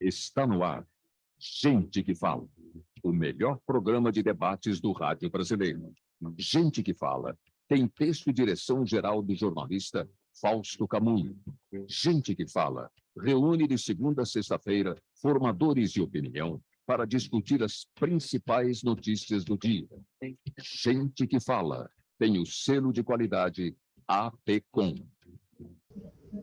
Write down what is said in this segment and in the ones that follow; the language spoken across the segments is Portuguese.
Está no ar. Gente que Fala. O melhor programa de debates do rádio brasileiro. Gente que Fala. Tem texto e direção geral do jornalista Fausto Camunho. Gente que Fala. Reúne de segunda a sexta-feira formadores de opinião para discutir as principais notícias do dia. Gente que Fala. Tem o selo de qualidade APCOM.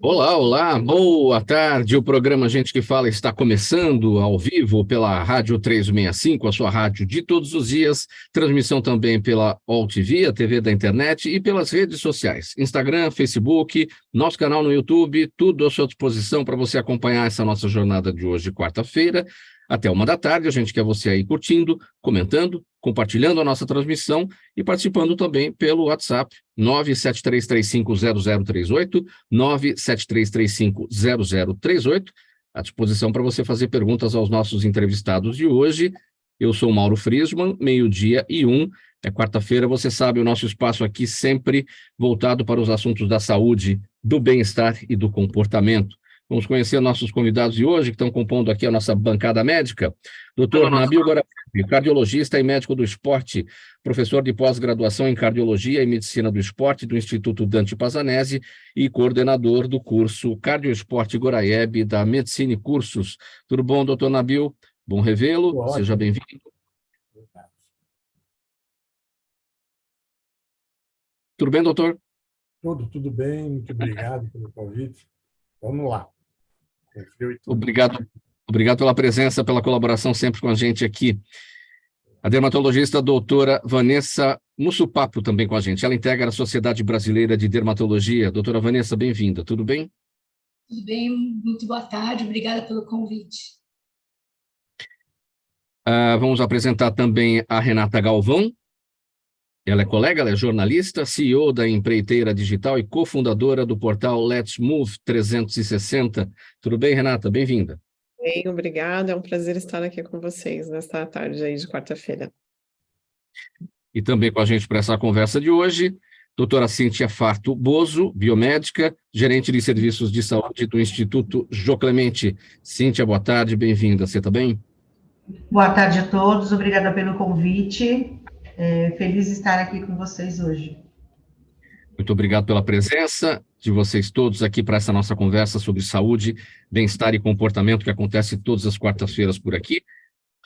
Olá, olá, boa tarde. O programa Gente que Fala está começando ao vivo pela Rádio 365, a sua rádio de todos os dias, transmissão também pela OLTV, a TV da internet, e pelas redes sociais, Instagram, Facebook, nosso canal no YouTube, tudo à sua disposição para você acompanhar essa nossa jornada de hoje, quarta-feira, até 1 da tarde. A gente quer você aí curtindo, comentando, compartilhando a nossa transmissão e participando também pelo WhatsApp 973350038, 973350038, à disposição para você fazer perguntas aos nossos entrevistados de hoje. Eu sou o Mauro Friesman, 12:01, é quarta-feira, você sabe, o nosso espaço aqui sempre voltado para os assuntos da saúde, do bem-estar e do comportamento. Vamos conhecer nossos convidados de hoje, que estão compondo aqui a nossa bancada médica. Dr. Nabil Goraeb, cardiologista e médico do esporte, professor de pós-graduação em cardiologia e medicina do esporte do Instituto Dante Pazanese e coordenador do curso Cardioesporte Goraeb da Medicine Cursos. Tudo bom, doutor Nabil? Bom revê-lo, seja bem-vindo. Tudo bem, doutor? Tudo bem, muito obrigado pelo convite. Vamos lá. Obrigado pela presença, pela colaboração sempre com a gente aqui. A dermatologista doutora Vanessa Mussupapo também com a gente. Ela integra a Sociedade Brasileira de Dermatologia. Doutora Vanessa, bem-vinda. Tudo bem? Tudo bem, muito boa tarde. Obrigada pelo convite. Vamos apresentar também a Renata Galvão. Ela é colega, ela é jornalista, CEO da Empreiteira Digital e cofundadora do portal Let's Move 360. Tudo bem, Renata? Bem-vinda. Bem, obrigada. É um prazer estar aqui com vocês nesta tarde aí de quarta-feira. E também com a gente para essa conversa de hoje, doutora Cíntia Farto Bozo, biomédica, gerente de serviços de saúde do Instituto Jô Clemente. Cíntia, boa tarde, bem-vinda. Você está bem? Boa tarde a todos, obrigada pelo convite. Feliz de estar aqui com vocês hoje. Muito obrigado pela presença de vocês todos aqui para essa nossa conversa sobre saúde, bem-estar e comportamento que acontece todas as quartas-feiras por aqui.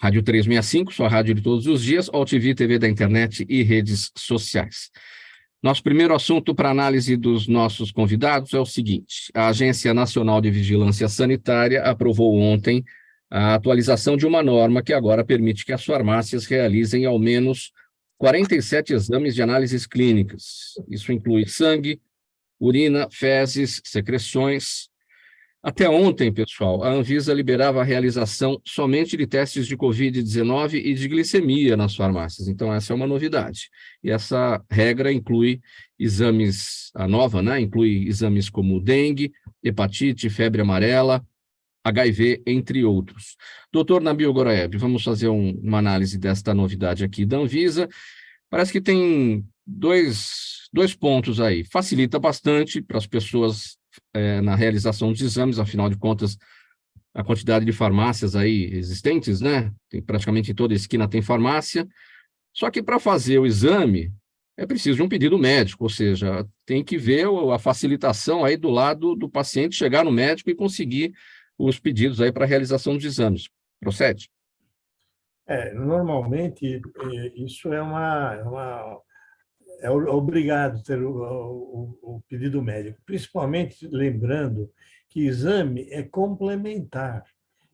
Rádio 365, sua rádio de todos os dias, OLTV, TV da internet e redes sociais. Nosso primeiro assunto para análise dos nossos convidados é o seguinte: a Agência Nacional de Vigilância Sanitária aprovou ontem a atualização de uma norma que agora permite que as farmácias realizem ao menos 47 exames de análises clínicas. Isso inclui sangue, urina, fezes, secreções. Até ontem, pessoal, a Anvisa liberava a realização somente de testes de Covid-19 e de glicemia nas farmácias. Então, essa é uma novidade. E essa regra inclui exames, a nova, né? Inclui exames como dengue, hepatite, febre amarela, HIV, entre outros. Doutor Nabil Goraeb, vamos fazer uma análise desta novidade aqui da Anvisa. Parece que tem dois pontos aí. Facilita bastante para as pessoas na realização dos exames, afinal de contas, a quantidade de farmácias aí existentes, né? Tem, praticamente em toda esquina tem farmácia. Só que para fazer o exame é preciso de um pedido médico, ou seja, tem que ver a facilitação aí do lado do paciente chegar no médico e conseguir os pedidos aí para a realização dos exames. Procede? Normalmente, isso é obrigado ter o pedido médico, principalmente lembrando que exame é complementar.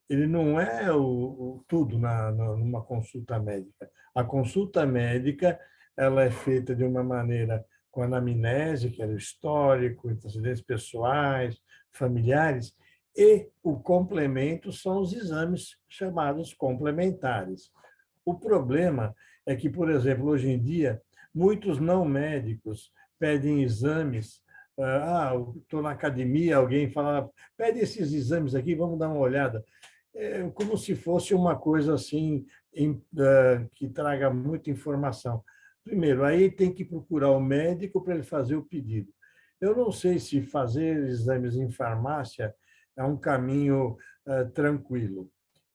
Ele não é o tudo numa consulta médica. A consulta médica ela é feita de uma maneira com anamnese, que é o histórico, antecedentes pessoais, familiares, e o complemento são os exames chamados complementares. O problema é que, por exemplo, hoje em dia, muitos não médicos pedem exames. Estou na academia, alguém fala, pede esses exames aqui, vamos dar uma olhada. Como se fosse uma coisa assim que traga muita informação. Primeiro, aí tem que procurar o médico para ele fazer o pedido. Eu não sei se fazer exames em farmácia é um caminho tranquilo,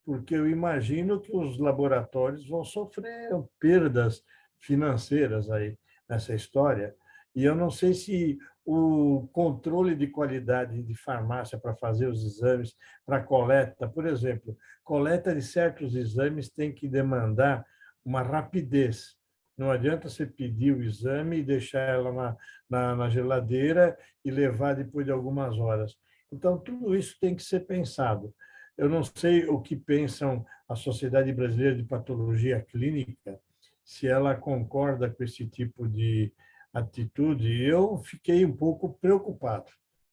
porque eu imagino que os laboratórios vão sofrer perdas financeiras aí nessa história, e eu não sei se o controle de qualidade de farmácia para fazer os exames, para coleta, por exemplo, coleta de certos exames tem que demandar uma rapidez. Não adianta você pedir o exame e deixar ela na geladeira e levar depois de algumas horas. Então, tudo isso tem que ser pensado. Eu não sei o que pensam a Sociedade Brasileira de Patologia Clínica, se ela concorda com esse tipo de atitude. Eu fiquei um pouco preocupado.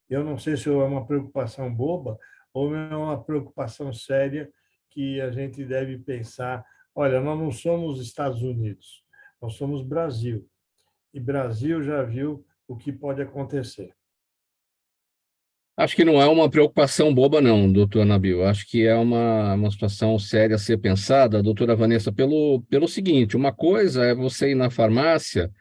Eu não sei se é uma preocupação boba ou é uma preocupação séria que a gente deve pensar. Olha, nós não somos Estados Unidos, nós somos Brasil. E Brasil já viu o que pode acontecer. Acho que não é uma preocupação boba, não, doutor Nabil. Acho que é uma situação séria a ser pensada, doutora Vanessa, pelo seguinte: uma coisa é você ir na farmácia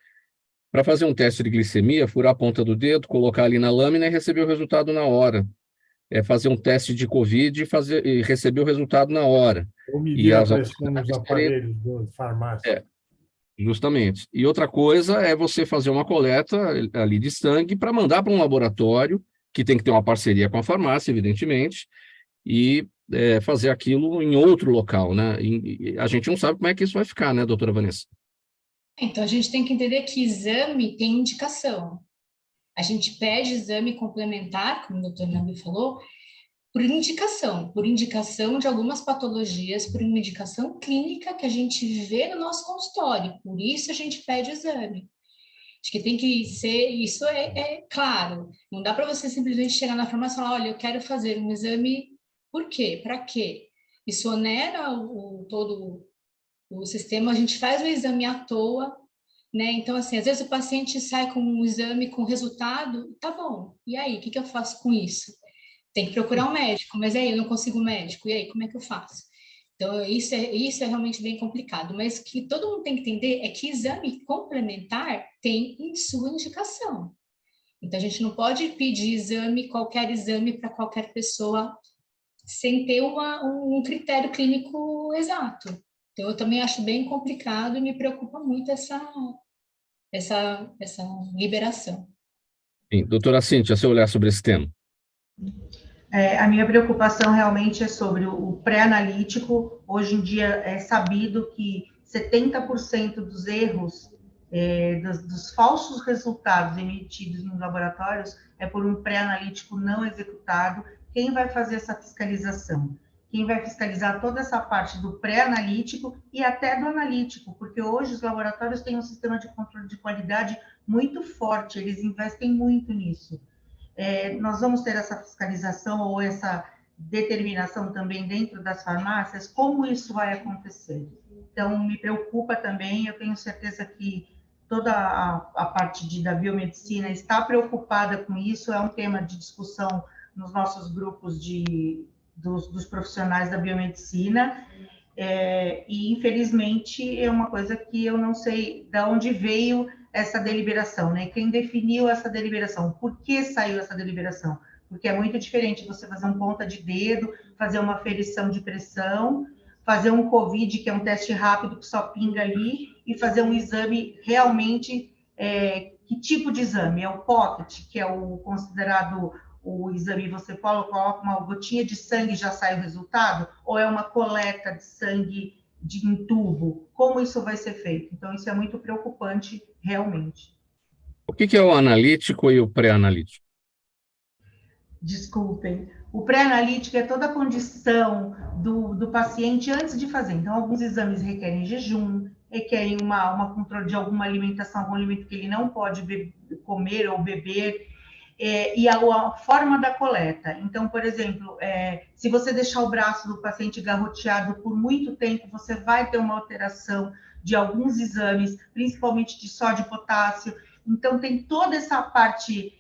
para fazer um teste de glicemia, furar a ponta do dedo, colocar ali na lâmina e receber o resultado na hora. É fazer um teste de Covid e receber o resultado na hora. Ou E medir a as pressão nos autoridades querem. aparelhos da farmácia. Justamente. E outra coisa é você fazer uma coleta ali de sangue para mandar para um laboratório, que tem que ter uma parceria com a farmácia, evidentemente, e fazer aquilo em outro local, né? E a gente não sabe como é que isso vai ficar, né, doutora Vanessa? Então, a gente tem que entender que exame tem indicação. A gente pede exame complementar, como o doutor Nabil falou, por indicação de algumas patologias, por uma indicação clínica que a gente vê no nosso consultório. Por isso a gente pede exame. Acho que tem que ser, isso é claro. Não dá para você simplesmente chegar na farmácia e falar, olha, eu quero fazer um exame, por quê? Para quê? Isso onera todo o sistema, a gente faz o exame à toa, né? Então, assim, às vezes o paciente sai com um exame com resultado, tá bom, e aí, o que eu faço com isso? Tem que procurar um médico, mas aí eu não consigo um médico, e aí, como é que eu faço? Então, isso é realmente bem complicado, mas o que todo mundo tem que entender é que exame complementar tem em sua indicação. Então, a gente não pode pedir qualquer exame para qualquer pessoa, sem ter um critério clínico exato. Então, eu também acho bem complicado e me preocupa muito essa liberação. Sim. Doutora Cíntia, seu olhar sobre esse tema. A minha preocupação realmente é sobre o pré-analítico. Hoje em dia é sabido que 70% dos erros, dos falsos resultados emitidos nos laboratórios é por um pré-analítico não executado. Quem vai fazer essa fiscalização? Quem vai fiscalizar toda essa parte do pré-analítico e até do analítico, porque hoje os laboratórios têm um sistema de controle de qualidade muito forte, eles investem muito nisso. Nós vamos ter essa fiscalização ou essa determinação também dentro das farmácias, como isso vai acontecer? Então, me preocupa também, eu tenho certeza que toda a parte da biomedicina está preocupada com isso, é um tema de discussão nos nossos grupos dos profissionais da biomedicina, e infelizmente é uma coisa que eu não sei de onde veio essa deliberação, né? Quem definiu essa deliberação? Por que saiu essa deliberação? Porque é muito diferente você fazer um ponta de dedo, fazer uma aferição de pressão, fazer um COVID, que é um teste rápido que só pinga ali, e fazer um exame realmente, que tipo de exame? É o pocket, que é o considerado o exame, você coloca uma gotinha de sangue e já sai o resultado? Ou é uma coleta de sangue em tubo? Como isso vai ser feito? Então, isso é muito preocupante, realmente. O que é o analítico e o pré-analítico? Desculpem. O pré-analítico é toda a condição do paciente antes de fazer. Então, alguns exames requerem jejum, requerem uma controle de alguma alimentação, algum alimento que ele não pode comer ou beber, e a forma da coleta. Então, por exemplo, se você deixar o braço do paciente garroteado por muito tempo, você vai ter uma alteração de alguns exames, principalmente de sódio e potássio. Então, tem toda essa parte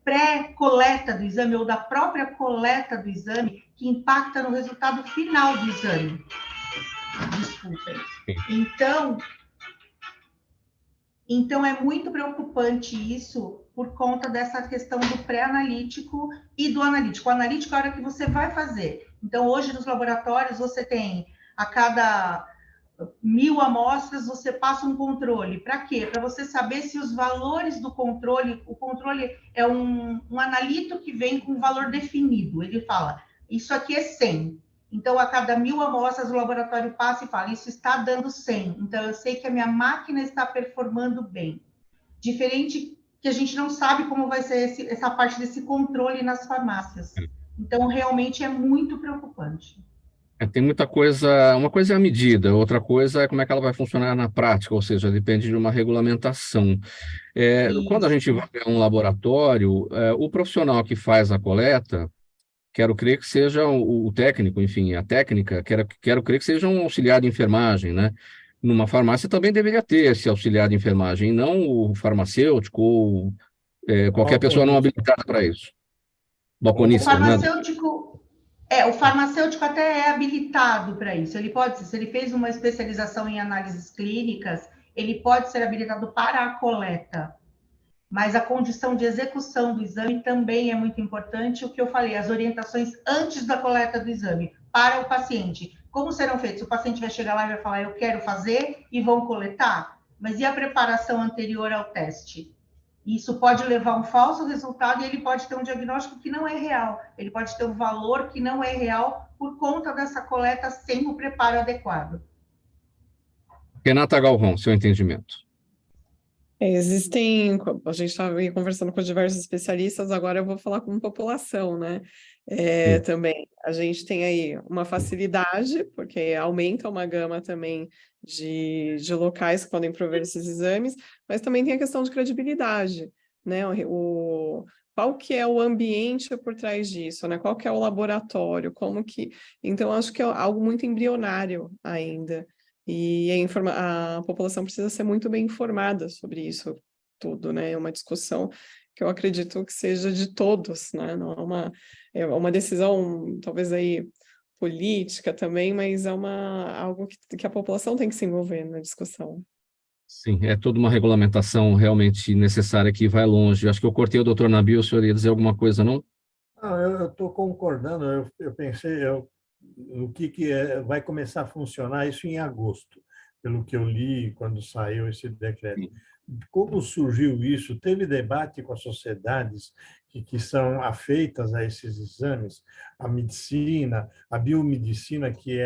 pré-coleta do exame ou da própria coleta do exame que impacta no resultado final do exame. Desculpem. Então, é muito preocupante isso por conta dessa questão do pré-analítico e do analítico. O analítico é a hora que você vai fazer. Então, hoje, nos laboratórios, você tem, a cada 1.000 amostras, você passa um controle. Para quê? Para você saber se os valores do controle, o controle é um analito que vem com um valor definido. Ele fala, isso aqui é 100. Então, a cada 1.000 amostras, o laboratório passa e fala, isso está dando 100. Então, eu sei que a minha máquina está performando bem. Diferente que a gente não sabe como vai ser essa parte desse controle nas farmácias. Então, realmente é muito preocupante. Tem muita coisa, uma coisa é a medida, outra coisa é como é que ela vai funcionar na prática, ou seja, depende de uma regulamentação. Quando a gente vai a um laboratório, o profissional que faz a coleta, quero crer que seja o técnico, enfim, a técnica, quero crer que seja um auxiliar de enfermagem, né? Numa farmácia também deveria ter esse auxiliar de enfermagem, não o farmacêutico ou qualquer pessoa não habilitada para isso. Balconista, né? O farmacêutico até é habilitado para isso. Ele pode, se ele fez uma especialização em análises clínicas, ele pode ser habilitado para a coleta. Mas a condição de execução do exame também é muito importante. O que eu falei, as orientações antes da coleta do exame para o paciente. Como serão feitos? O paciente vai chegar lá e vai falar, eu quero fazer, e vão coletar? Mas e a preparação anterior ao teste? Isso pode levar a um falso resultado e ele pode ter um diagnóstico que não é real. Ele pode ter um valor que não é real por conta dessa coleta sem o preparo adequado. Renata Galvão, seu entendimento. Existem, a gente estava conversando com diversos especialistas, agora eu vou falar com população, né? Também a gente tem aí uma facilidade, porque aumenta uma gama também de locais que podem prover esses exames, mas também tem a questão de credibilidade, né? Qual que é o ambiente por trás disso, né? Qual que é o laboratório, como que... Então, acho que é algo muito embrionário ainda. E a população precisa ser muito bem informada sobre isso tudo, né? É uma discussão que eu acredito que seja de todos, né? Não é uma decisão, talvez aí, política também, mas é algo que a população tem que se envolver na discussão. Sim, é toda uma regulamentação realmente necessária que vai longe. Acho que eu cortei o doutor Nabil, o senhor ia dizer alguma coisa, não? Não, eu estou concordando, eu pensei no que vai começar a funcionar isso em agosto, pelo que eu li quando saiu esse decreto. Como surgiu isso? Teve debate com as sociedades que são afeitas a esses exames, a medicina, a biomedicina, que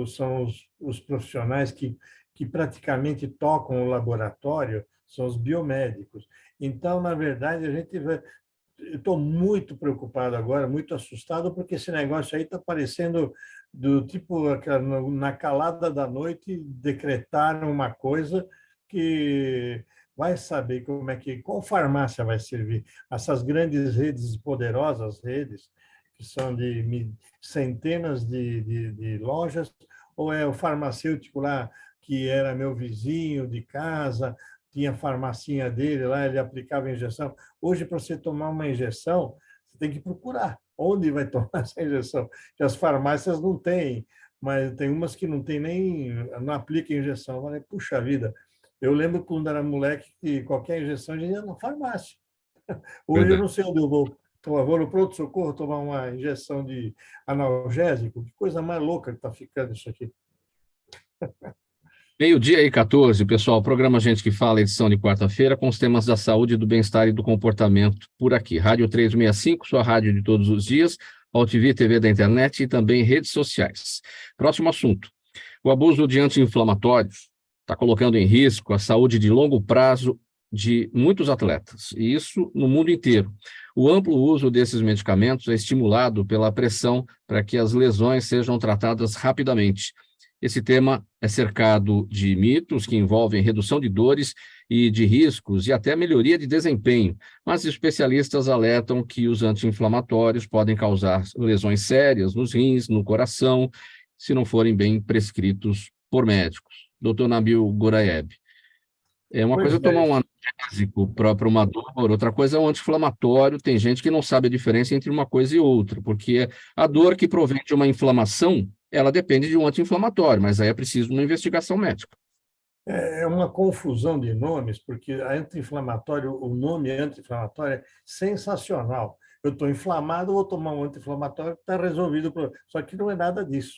são os profissionais que praticamente tocam o laboratório, são os biomédicos. Então, na verdade, eu estou muito preocupado agora, muito assustado, porque esse negócio aí está parecendo do tipo, na calada da noite, decretaram uma coisa que vai saber qual farmácia vai servir. Essas grandes redes, poderosas redes, que são de centenas de lojas, ou é o farmacêutico lá, que era meu vizinho de casa, tinha a farmacinha dele lá, ele aplicava injeção. Hoje, para você tomar uma injeção, você tem que procurar onde vai tomar essa injeção, que as farmácias não têm, mas tem umas que não aplicam injeção. Eu falei, puxa vida, eu lembro quando era moleque que qualquer injeção a gente ia na farmácia. Hoje eu não sei onde eu vou. Vou no pronto-socorro tomar uma injeção de analgésico. Que coisa mais louca que está ficando isso aqui. 12h14, pessoal, programa Gente que Fala, edição de quarta-feira, com os temas da saúde, do bem-estar e do comportamento por aqui. Rádio 365, sua rádio de todos os dias, AltV, TV da internet e também redes sociais. Próximo assunto. O abuso de anti-inflamatórios está colocando em risco a saúde de longo prazo de muitos atletas, e isso no mundo inteiro. O amplo uso desses medicamentos é estimulado pela pressão para que as lesões sejam tratadas rapidamente. Esse tema é cercado de mitos que envolvem redução de dores e de riscos e até melhoria de desempenho, mas especialistas alertam que os anti-inflamatórios podem causar lesões sérias nos rins, no coração, se não forem bem prescritos por médicos. Dr. Nabil Goraieb. Uma coisa é tomar um analgésico para uma dor, outra coisa é um anti-inflamatório. Tem gente que não sabe a diferença entre uma coisa e outra, porque a dor que provém de uma inflamação, ela depende de um anti-inflamatório, mas aí é preciso uma investigação médica. É uma confusão de nomes, porque o nome anti-inflamatório é sensacional. eu estou inflamado, vou tomar um anti-inflamatório, está resolvido o problema. Só que não é nada disso.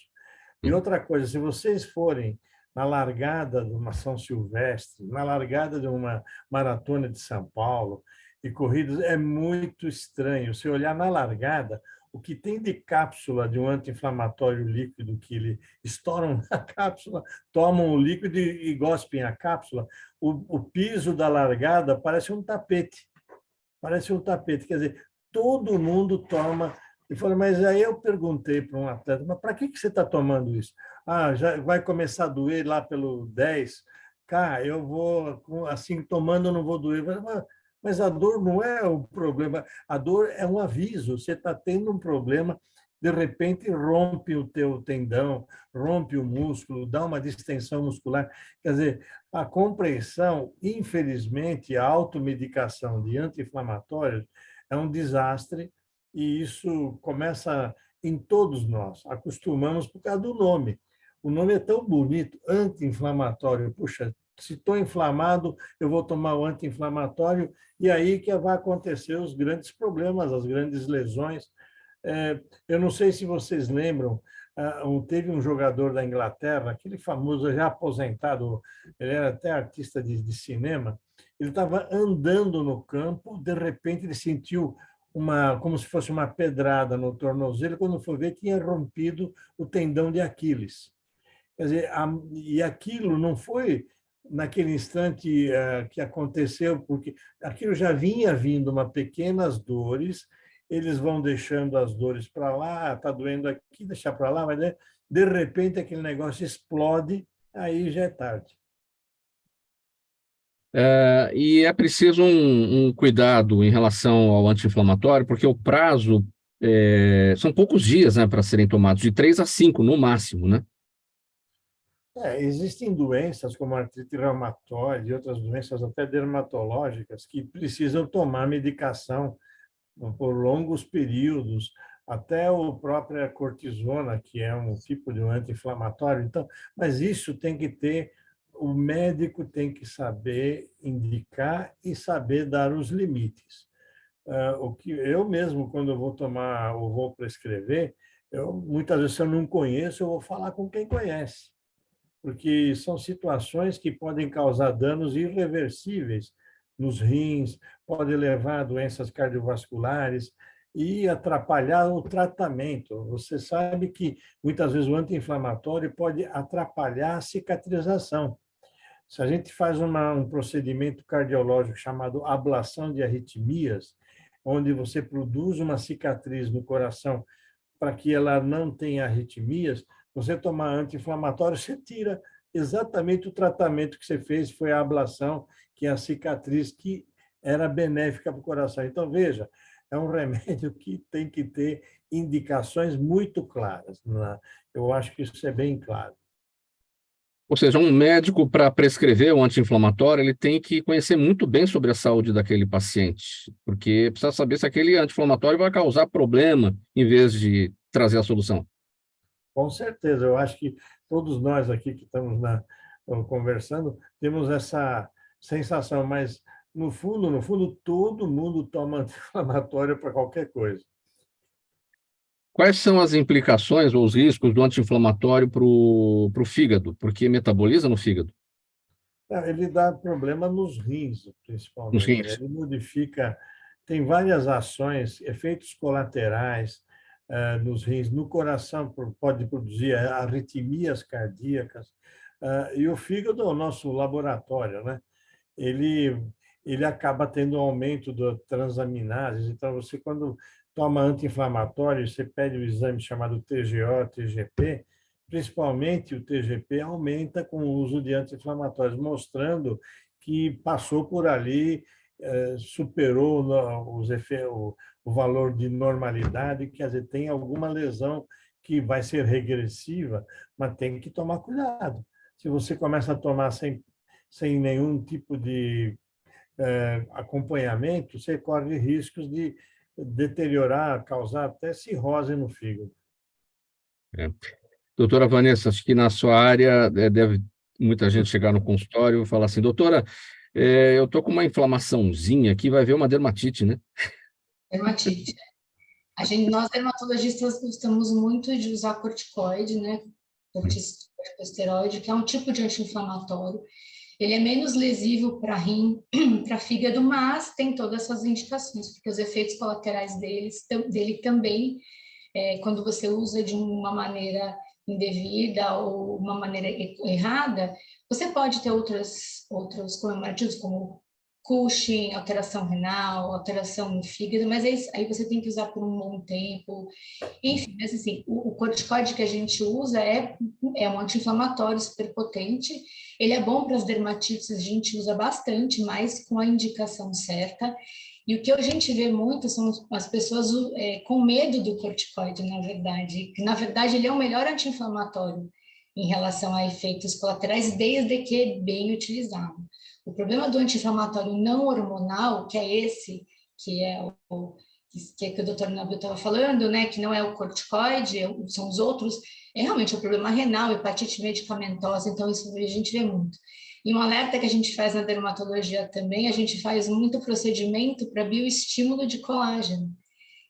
E outra coisa, se vocês forem na largada de uma São Silvestre, na largada de uma maratona de São Paulo e corridas, é muito estranho. Se olhar na largada, o que tem de cápsula de um anti-inflamatório líquido que ele estouram na cápsula, tomam o líquido e gospem a cápsula, o piso da largada parece um tapete. Parece um tapete. Quer dizer, todo mundo toma. E falei, mas aí eu perguntei para um atleta, mas para que você está tomando isso? Ah, já vai começar a doer lá pelo 10. Cara, eu vou, assim, tomando, eu não vou doer. Mas a dor não é o problema. A dor é um aviso. Você está tendo um problema, de repente rompe o teu tendão, rompe o músculo, dá uma distensão muscular. Quer dizer, a compressão, infelizmente, a automedicação de anti-inflamatórios é um desastre. E isso começa em todos nós. Acostumamos por causa do nome. O nome é tão bonito, anti-inflamatório. Puxa, se estou inflamado, eu vou tomar o anti-inflamatório, e aí que vai acontecer os grandes problemas, as grandes lesões. Eu não sei se vocês lembram, teve um jogador da Inglaterra, aquele famoso, já aposentado, ele era até artista de cinema, ele estava andando no campo, de repente ele sentiu como se fosse uma pedrada no tornozelo, quando foi ver, tinha rompido o tendão de Aquiles. Quer dizer, e aquilo não foi naquele instante que aconteceu, porque aquilo já vinha vindo pequenas dores, eles vão deixando as dores para lá, está doendo aqui, deixar para lá, mas de repente aquele negócio explode, aí já é tarde. E é preciso um cuidado em relação ao anti-inflamatório, porque o prazo são poucos dias, né, para serem tomados, de 3 a 5 no máximo, né? Existem doenças como artrite reumatoide e outras doenças até dermatológicas que precisam tomar medicação por longos períodos, até a própria cortisona, que é um tipo de anti-inflamatório. Então, mas isso tem que ter, o médico tem que saber indicar e saber dar os limites. O que eu mesmo, quando eu vou tomar ou vou prescrever, muitas vezes, se eu não conheço, eu vou falar com quem conhece, porque são situações que podem causar danos irreversíveis nos rins, pode levar a doenças cardiovasculares e atrapalhar o tratamento. Você sabe que muitas vezes o anti-inflamatório pode atrapalhar a cicatrização. Se a gente faz um procedimento cardiológico chamado ablação de arritmias, onde você produz uma cicatriz no coração para que ela não tenha arritmias, você tomar anti-inflamatório, você tira exatamente o tratamento que você fez, foi a ablação, que é a cicatriz que era benéfica para o coração. Então, veja, é um remédio que tem que ter indicações muito claras. Né? Eu acho que isso é bem claro. Ou seja, um médico, para prescrever o anti-inflamatório, ele tem que conhecer muito bem sobre a saúde daquele paciente, porque precisa saber se aquele anti-inflamatório vai causar problema em vez de trazer a solução. Com certeza, eu acho que todos nós aqui que estamos conversando temos essa sensação, mas no fundo, todo mundo toma anti-inflamatório para qualquer coisa. Quais são as implicações ou os riscos do anti-inflamatório para o fígado? Porque metaboliza no fígado. Ele dá problema nos rins, principalmente. Nos rins. Ele modifica, tem várias ações, efeitos colaterais nos rins, no coração, pode produzir arritmias cardíacas. E o fígado é o nosso laboratório, né? Ele acaba tendo um aumento da transaminases. Então, você, quando toma anti-inflamatório, você pede o exame chamado TGO, TGP, principalmente o TGP aumenta com o uso de anti-inflamatórios, mostrando que passou por ali, superou o valor de normalidade, quer dizer, tem alguma lesão que vai ser regressiva, mas tem que tomar cuidado. Se você começa a tomar sem nenhum tipo de acompanhamento, você corre riscos de deteriorar, causar até cirrose no fígado. Doutora Vanessa, acho que na sua área deve muita gente chegar no consultório e falar assim, doutora, eu estou com uma inflamaçãozinha aqui, vai ver uma dermatite, né? Dermatite. Nós dermatologistas gostamos muito de usar corticoide, né? Corticosteroide, que é um tipo de anti-inflamatório. Ele é menos lesivo para rim, para fígado, mas tem todas essas indicações, porque os efeitos colaterais dele também, quando você usa de uma maneira indevida ou uma maneira errada, você pode ter outros comemorativos, como Cushing, alteração renal, alteração no fígado, mas aí você tem que usar por um bom tempo. Enfim, mas assim, o corticoide que a gente usa é um anti-inflamatório super potente. Ele é bom para as dermatites, a gente usa bastante, mas com a indicação certa. E o que a gente vê muito são as pessoas com medo do corticoide, na verdade. Na verdade, ele é o melhor anti-inflamatório em relação a efeitos colaterais, desde que bem utilizado. O problema do anti-inflamatório não hormonal, que é esse, que é o que o doutor Nabil estava falando, né, que não é o corticoide, são os outros, é realmente o problema renal, hepatite medicamentosa, então isso a gente vê muito. E um alerta que a gente faz na dermatologia também, a gente faz muito procedimento para bioestímulo de colágeno.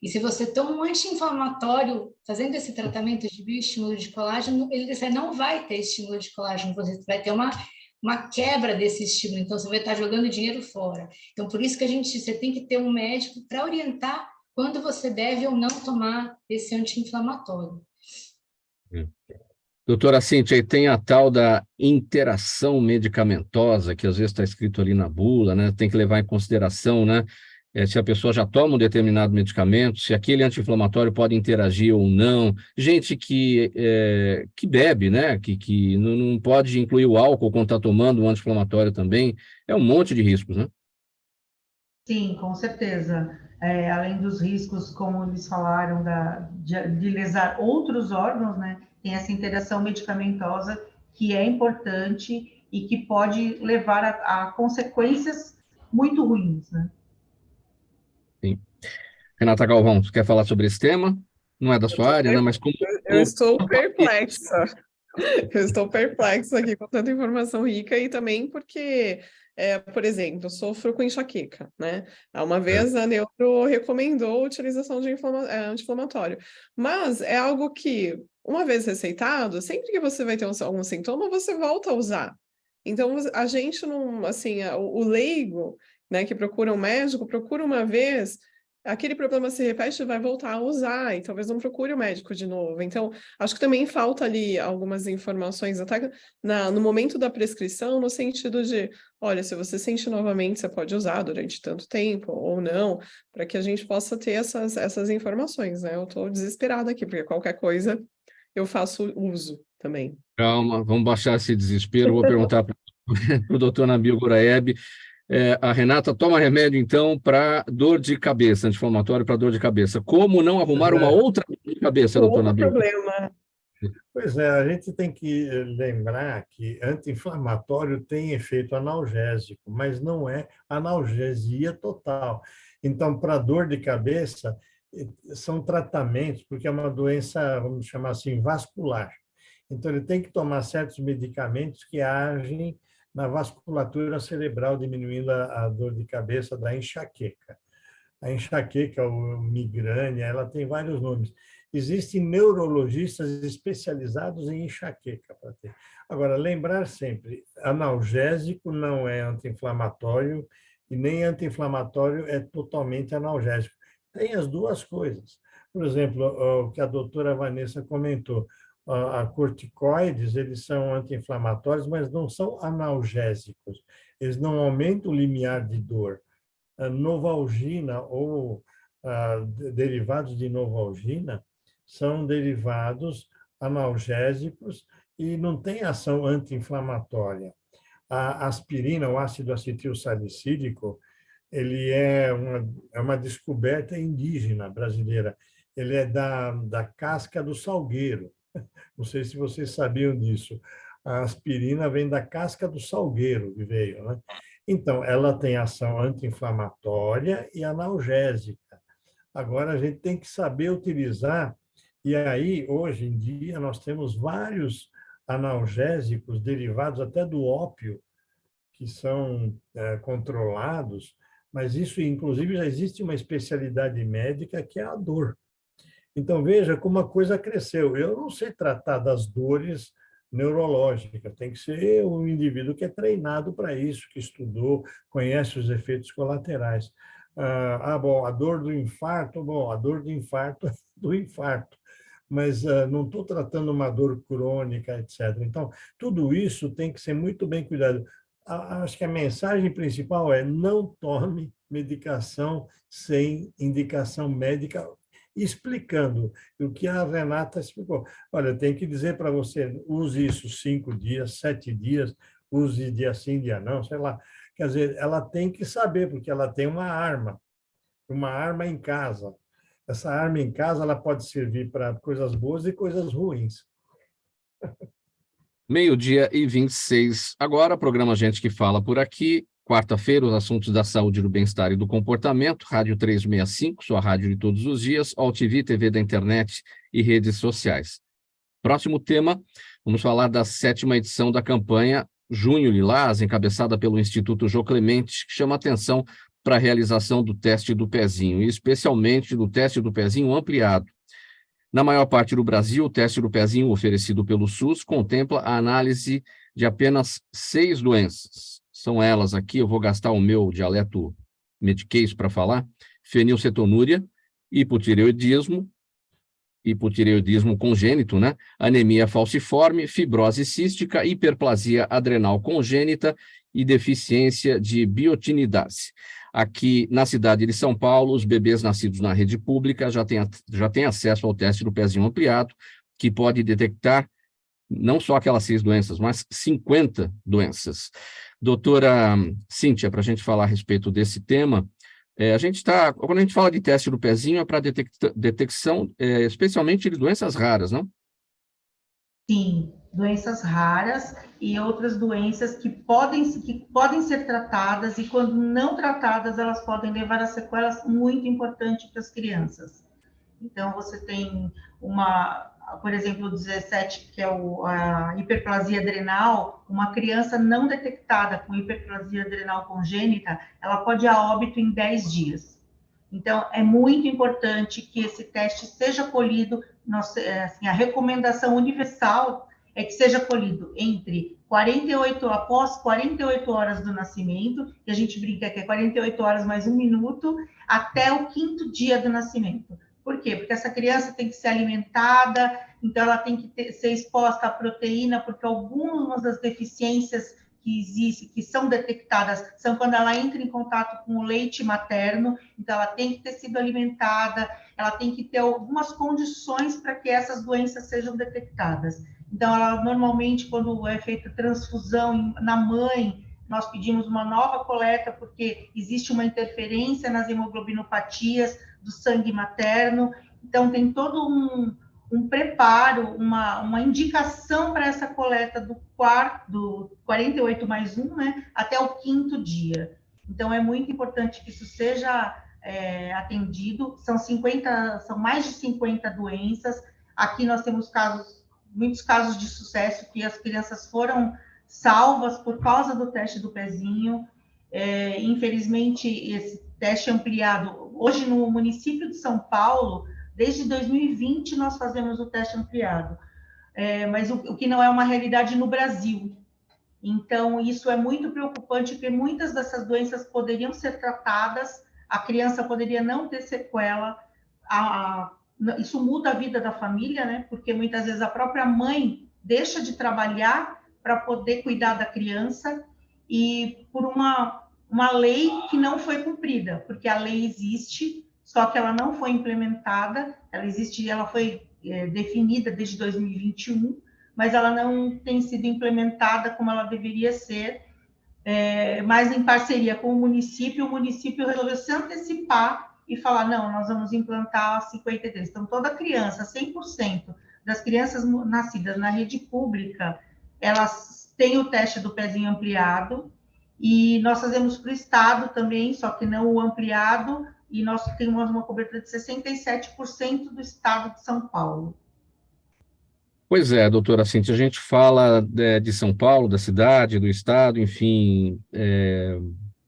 E se você toma um anti-inflamatório fazendo esse tratamento de bioestímulo de colágeno, você não vai ter estímulo de colágeno, você vai ter uma quebra desse estímulo, então você vai estar jogando dinheiro fora. Então, por isso que você tem que ter um médico para orientar quando você deve ou não tomar esse anti-inflamatório. Doutora Cíntia, tem a tal da interação medicamentosa, que às vezes está escrito ali na bula, né? Tem que levar em consideração, né? Se a pessoa já toma um determinado medicamento, se aquele anti-inflamatório pode interagir ou não. Gente que bebe, né? Que não pode incluir o álcool quando está tomando um anti-inflamatório também. É um monte de riscos, né? Sim, com certeza. Além dos riscos, como eles falaram, de lesar outros órgãos, né? Tem essa interação medicamentosa que é importante e que pode levar a consequências muito ruins, né? Sim. Renata Galvão, você quer falar sobre esse tema? Não é da sua área, né? Mas como... Eu estou perplexa. Eu estou perplexa aqui com tanta informação rica e também porque, por exemplo, eu sofro com enxaqueca, né? Uma vez a neuro recomendou a utilização de anti-inflamatório, mas é algo que, uma vez receitado, sempre que você vai ter algum sintoma, você volta a usar. Então, a gente não, assim, o leigo, né, que procura um médico, procura uma vez, aquele problema se repete e vai voltar a usar, e talvez não procure o médico de novo. Então, acho que também falta ali algumas informações, até no momento da prescrição, no sentido de, olha, se você sente novamente, você pode usar durante tanto tempo ou não, para que a gente possa ter essas informações, né? Eu estou desesperada aqui, porque qualquer coisa eu faço uso também. Calma, vamos baixar esse desespero. Vou perguntar para o doutor Nabil Goraeb. A Renata toma remédio, então, para dor de cabeça, anti-inflamatório para dor de cabeça. Como não arrumar uma outra dor de cabeça, doutor Nabil? Problema. Pois é, a gente tem que lembrar que anti-inflamatório tem efeito analgésico, mas não é analgesia total. Então, para dor de cabeça, são tratamentos, porque é uma doença, vamos chamar assim, vascular. Então, ele tem que tomar certos medicamentos que agem na vasculatura cerebral, diminuindo a dor de cabeça da enxaqueca. A enxaqueca, ou migrânia, ela tem vários nomes. Existem neurologistas especializados em enxaqueca para ter. Agora, lembrar sempre, analgésico não é anti-inflamatório e nem anti-inflamatório é totalmente analgésico. Tem as duas coisas. Por exemplo, o que a doutora Vanessa comentou, a corticoides, eles são anti-inflamatórios, mas não são analgésicos. Eles não aumentam o limiar de dor. A novalgina ou derivados de novalgina são derivados analgésicos e não tem ação anti-inflamatória. A aspirina, o ácido acetilsalicílico, ele é uma descoberta indígena brasileira. Ele é da casca do salgueiro. Não sei se vocês sabiam disso. A aspirina vem da casca do salgueiro, que veio, né? Então, ela tem ação anti-inflamatória e analgésica. Agora, a gente tem que saber utilizar, e aí, hoje em dia, nós temos vários analgésicos derivados até do ópio, que são controlados, mas isso, inclusive, já existe uma especialidade médica que é a dor. Então, veja como a coisa cresceu. Eu não sei tratar das dores neurológicas, tem que ser um indivíduo que é treinado para isso, que estudou, conhece os efeitos colaterais. Bom, a dor do infarto, bom, a dor do infarto é do infarto, mas não estou tratando uma dor crônica, etc. Então, tudo isso tem que ser muito bem cuidado. Acho que a mensagem principal é: não tome medicação sem indicação médica, explicando o que a Renata explicou. Olha, tem que dizer para você, use isso 5 dias, 7 dias, use dia sim, dia não, sei lá. Quer dizer, ela tem que saber, porque ela tem uma arma em casa. Essa arma em casa ela pode servir para coisas boas e coisas ruins. 12h26. Agora, programa Gente que Fala por aqui. Quarta-feira, os assuntos da saúde, do bem-estar e do comportamento. Rádio 365, sua rádio de todos os dias. AllTV, TV da internet e redes sociais. Próximo tema, vamos falar da 7ª edição da campanha Junho Lilás, encabeçada pelo Instituto Jô Clemente, que chama atenção para a realização do teste do pezinho, e especialmente do teste do pezinho ampliado. Na maior parte do Brasil, o teste do pezinho oferecido pelo SUS contempla a análise de apenas 6 doenças. São elas aqui, eu vou gastar o meu dialeto mediquês para falar: fenilcetonúria, hipotireoidismo congênito, né? Anemia falciforme, fibrose cística, hiperplasia adrenal congênita e deficiência de biotinidase. Aqui na cidade de São Paulo, os bebês nascidos na rede pública já têm acesso ao teste do pezinho ampliado, que pode detectar não só aquelas 6 doenças, mas 50 doenças. Doutora Cíntia, para a gente falar a respeito desse tema, quando a gente fala de teste do pezinho, é para detecção, especialmente de doenças raras, não? Sim, doenças raras e outras doenças que podem ser tratadas, e quando não tratadas, elas podem levar a sequelas muito importantes para as crianças. Então, você tem por exemplo, o 17, que é a hiperplasia adrenal. Uma criança não detectada com hiperplasia adrenal congênita, ela pode ir a óbito em 10 dias. Então, é muito importante que esse teste seja colhido. A recomendação universal é que seja colhido após 48 horas do nascimento, que a gente brinca que é 48 horas mais 1 minuto, até o 5º dia do nascimento. Por quê? Porque essa criança tem que ser alimentada, então ela tem que ser exposta à proteína, porque algumas das deficiências que existem, que são detectadas, são quando ela entra em contato com o leite materno. Então ela tem que ter sido alimentada, ela tem que ter algumas condições para que essas doenças sejam detectadas. Então, ela normalmente, quando é feita transfusão na mãe, nós pedimos uma nova coleta, porque existe uma interferência nas hemoglobinopatias do sangue materno. Então, tem todo um preparo, uma indicação para essa coleta do 48 mais 1, né, até o 5º dia. Então, é muito importante que isso seja atendido. São mais de 50 doenças. Aqui nós temos muitos casos de sucesso, que as crianças foram salvas por causa do teste do pezinho. Infelizmente, esse teste ampliado, hoje no município de São Paulo, desde 2020 nós fazemos o teste ampliado, mas o que não é uma realidade no Brasil. Então, isso é muito preocupante, porque muitas dessas doenças poderiam ser tratadas, a criança poderia não ter sequela, isso muda a vida da família, né? Porque muitas vezes a própria mãe deixa de trabalhar para poder cuidar da criança, e por uma lei que não foi cumprida, porque a lei existe, só que ela não foi implementada. Ela foi definida desde 2021, mas ela não tem sido implementada como ela deveria ser. Mas em parceria com o município resolveu se antecipar e falar: não, nós vamos implantar 53. Então, toda criança, 100% das crianças nascidas na rede pública, elas têm o teste do pezinho ampliado, e nós fazemos para o Estado também, só que não o ampliado, e nós temos uma cobertura de 67% do Estado de São Paulo. Pois é, doutora Cíntia, a gente fala de São Paulo, da cidade, do Estado, enfim,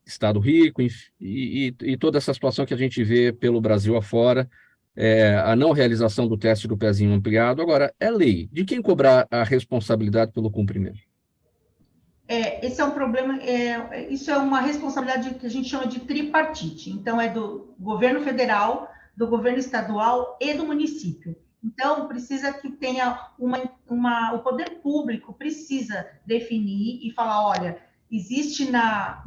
Estado rico, e toda essa situação que a gente vê pelo Brasil afora, a não realização do teste do pezinho ampliado. Agora, é lei. De quem cobrar a responsabilidade pelo cumprimento? Esse é um problema, isso é uma responsabilidade que a gente chama de tripartite. Então, é do governo federal, do governo estadual e do município. Então, precisa que tenha o poder público precisa definir e falar, olha, existe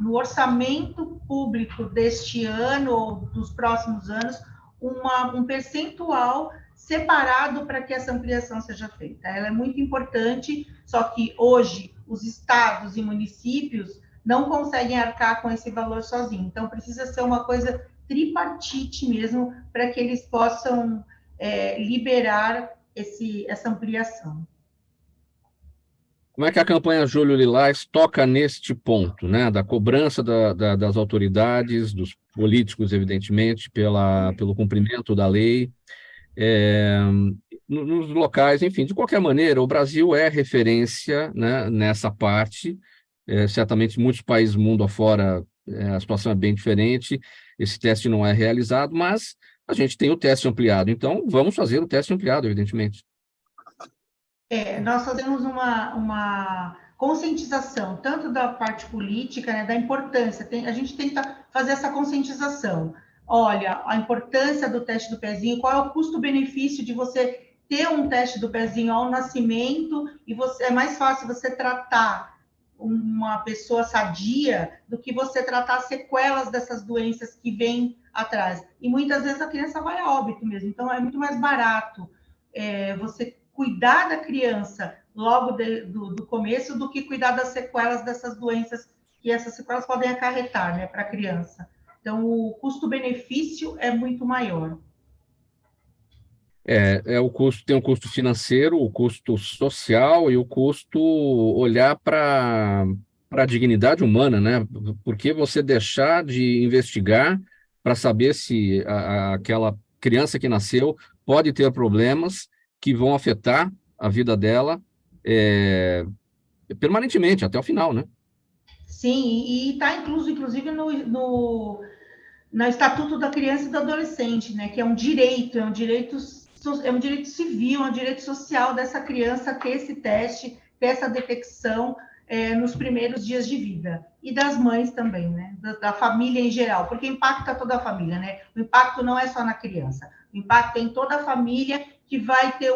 no orçamento público deste ano ou dos próximos anos um percentual separado para que essa ampliação seja feita. Ela é muito importante, só que hoje os estados e municípios não conseguem arcar com esse valor sozinho. Então, precisa ser uma coisa tripartite mesmo, para que eles possam liberar essa ampliação. Como é que a campanha Julho Lilás toca neste ponto, né, da cobrança das autoridades, dos políticos, evidentemente, pelo cumprimento da lei, nos locais, enfim, de qualquer maneira, o Brasil é referência, né, nessa parte. Certamente, muitos países mundo afora, a situação é bem diferente, esse teste não é realizado, mas a gente tem o teste ampliado, então vamos fazer o teste ampliado, evidentemente. Nós fazemos uma conscientização, tanto da parte política, né, da importância, a gente tenta fazer essa conscientização. Olha, a importância do teste do pezinho, qual é o custo-benefício de você ter um teste do pezinho ao nascimento, e é mais fácil você tratar uma pessoa sadia do que você tratar sequelas dessas doenças que vêm atrás. E muitas vezes a criança vai a óbito mesmo, então é muito mais barato você cuidar da criança logo do começo do que cuidar das sequelas dessas doenças, que essas sequelas podem acarretar, né, para a criança. Então, o custo-benefício é muito maior. O custo, tem o custo financeiro, o custo social e o custo olhar para a dignidade humana, né? Porque você deixar de investigar para saber se aquela criança que nasceu pode ter problemas que vão afetar a vida dela permanentemente, até o final, né? Sim, e está incluso, inclusive, no Estatuto da Criança e do Adolescente, né? Que é um direito civil, é um direito social dessa criança ter esse teste, ter essa detecção nos primeiros dias de vida. E das mães também, né? Da família em geral, porque impacta toda a família, né? O impacto não é só na criança, o impacto é em toda a família que vai ter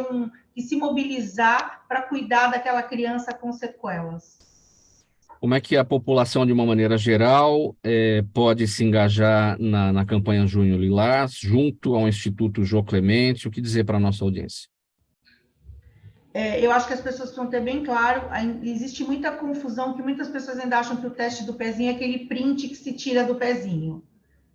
que se mobilizar para cuidar daquela criança com sequelas. Como é que a população, de uma maneira geral, pode se engajar na campanha Junho Lilás, junto ao Instituto Jô Clemente? O que dizer para a nossa audiência? Eu acho que as pessoas precisam ter bem claro, existe muita confusão, que muitas pessoas ainda acham que o teste do pezinho é aquele print que se tira do pezinho,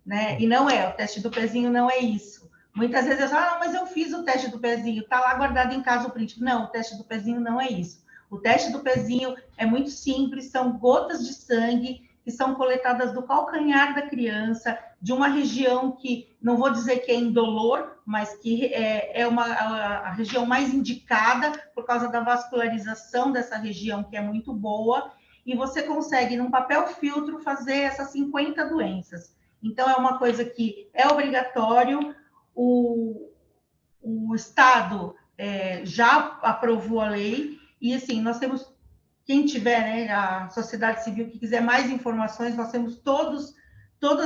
né? E não é, o teste do pezinho não é isso. Muitas vezes eu falo, mas eu fiz o teste do pezinho, está lá guardado em casa o print. Não, o teste do pezinho não é isso. O teste do pezinho é muito simples, são gotas de sangue que são coletadas do calcanhar da criança, de uma região que, não vou dizer que é indolor, mas que é a região mais indicada por causa da vascularização dessa região, que é muito boa, e você consegue, num papel filtro, fazer essas 50 doenças. Então, é uma coisa que é obrigatório, o Estado já aprovou a lei, e assim, nós temos, quem tiver, né, a sociedade civil que quiser mais informações, nós temos todas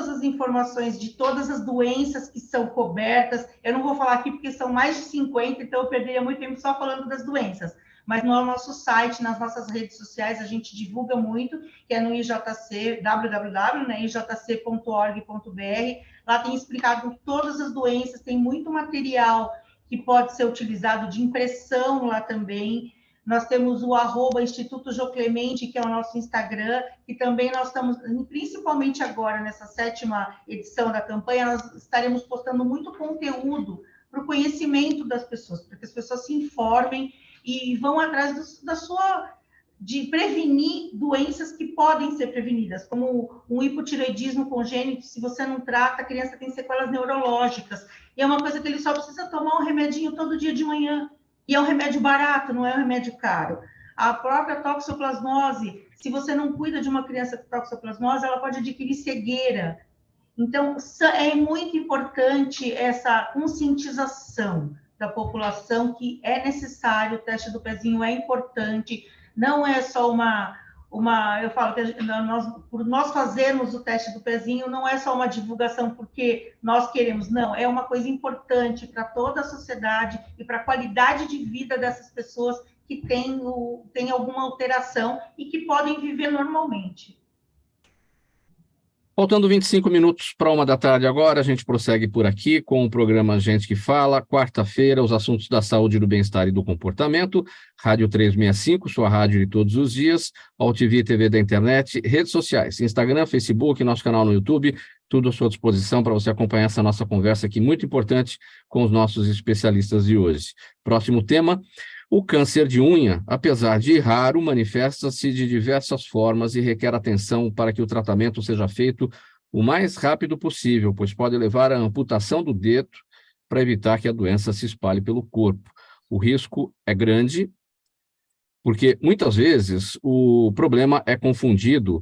as informações de todas as doenças que são cobertas. Eu não vou falar aqui porque são mais de 50, então eu perderia muito tempo só falando das doenças. Mas no nosso site, nas nossas redes sociais, a gente divulga muito, que é no IJC, www.ijc.org.br. Lá tem explicado todas as doenças, tem muito material que pode ser utilizado de impressão lá também. Nós temos o @Instituto Jô Clemente, que é o nosso Instagram, e também nós estamos, principalmente agora, nessa 7ª edição da campanha, nós estaremos postando muito conteúdo para o conhecimento das pessoas, para que as pessoas se informem e vão atrás de prevenir doenças que podem ser prevenidas, como um hipotireoidismo congênito. Se você não trata, a criança tem sequelas neurológicas, e é uma coisa que ele só precisa tomar um remedinho todo dia de manhã, e é um remédio barato, não é um remédio caro. A própria toxoplasmose, se você não cuida de uma criança com toxoplasmose, ela pode adquirir cegueira. Então, é muito importante essa conscientização da população que é necessário, o teste do pezinho é importante, não é só eu falo que por nós fazermos o teste do pezinho, não é só uma divulgação porque nós queremos, não, é uma coisa importante para toda a sociedade e para a qualidade de vida dessas pessoas que têm alguma alteração e que podem viver normalmente. Faltando 25 minutos para 13h agora, a gente prossegue por aqui com o programa Gente que Fala, quarta-feira, os assuntos da saúde, do bem-estar e do comportamento, Rádio 365, sua rádio de todos os dias, AltV TV da internet, redes sociais, Instagram, Facebook, nosso canal no YouTube, tudo à sua disposição para você acompanhar essa nossa conversa aqui, muito importante, com os nossos especialistas de hoje. Próximo tema: o câncer de unha, apesar de raro, manifesta-se de diversas formas e requer atenção para que o tratamento seja feito o mais rápido possível, pois pode levar à amputação do dedo para evitar que a doença se espalhe pelo corpo. O risco é grande, porque muitas vezes o problema é confundido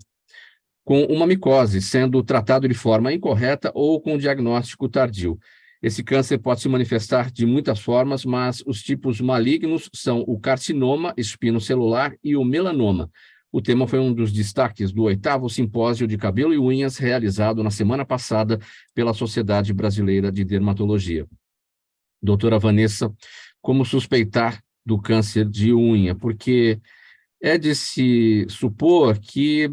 com uma micose, sendo tratado de forma incorreta ou com diagnóstico tardio. Esse câncer pode se manifestar de muitas formas, mas os tipos malignos são o carcinoma espinocelular e o melanoma. O tema foi um dos destaques do 8º Simpósio de Cabelo e Unhas, realizado na semana passada pela Sociedade Brasileira de Dermatologia. Doutora Vanessa, como suspeitar do câncer de unha? Porque é de se supor que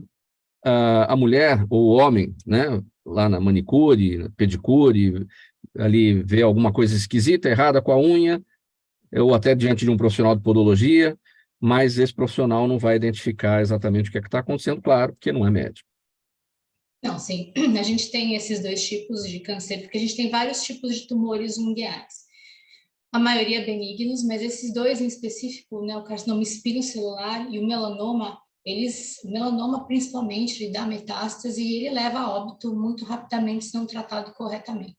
a mulher ou o homem, né, lá na manicure, pedicure, ali vê alguma coisa esquisita, errada com a unha, ou até diante de um profissional de podologia, mas esse profissional não vai identificar exatamente o que é que está acontecendo, claro, porque não é médico. Não, sim, a gente tem esses dois tipos de câncer, porque a gente tem vários tipos de tumores ungueais. A maioria benignos, mas esses dois em específico, né, o carcinoma espinocelular e o melanoma, o melanoma principalmente, ele dá metástase e ele leva a óbito muito rapidamente se não tratado corretamente,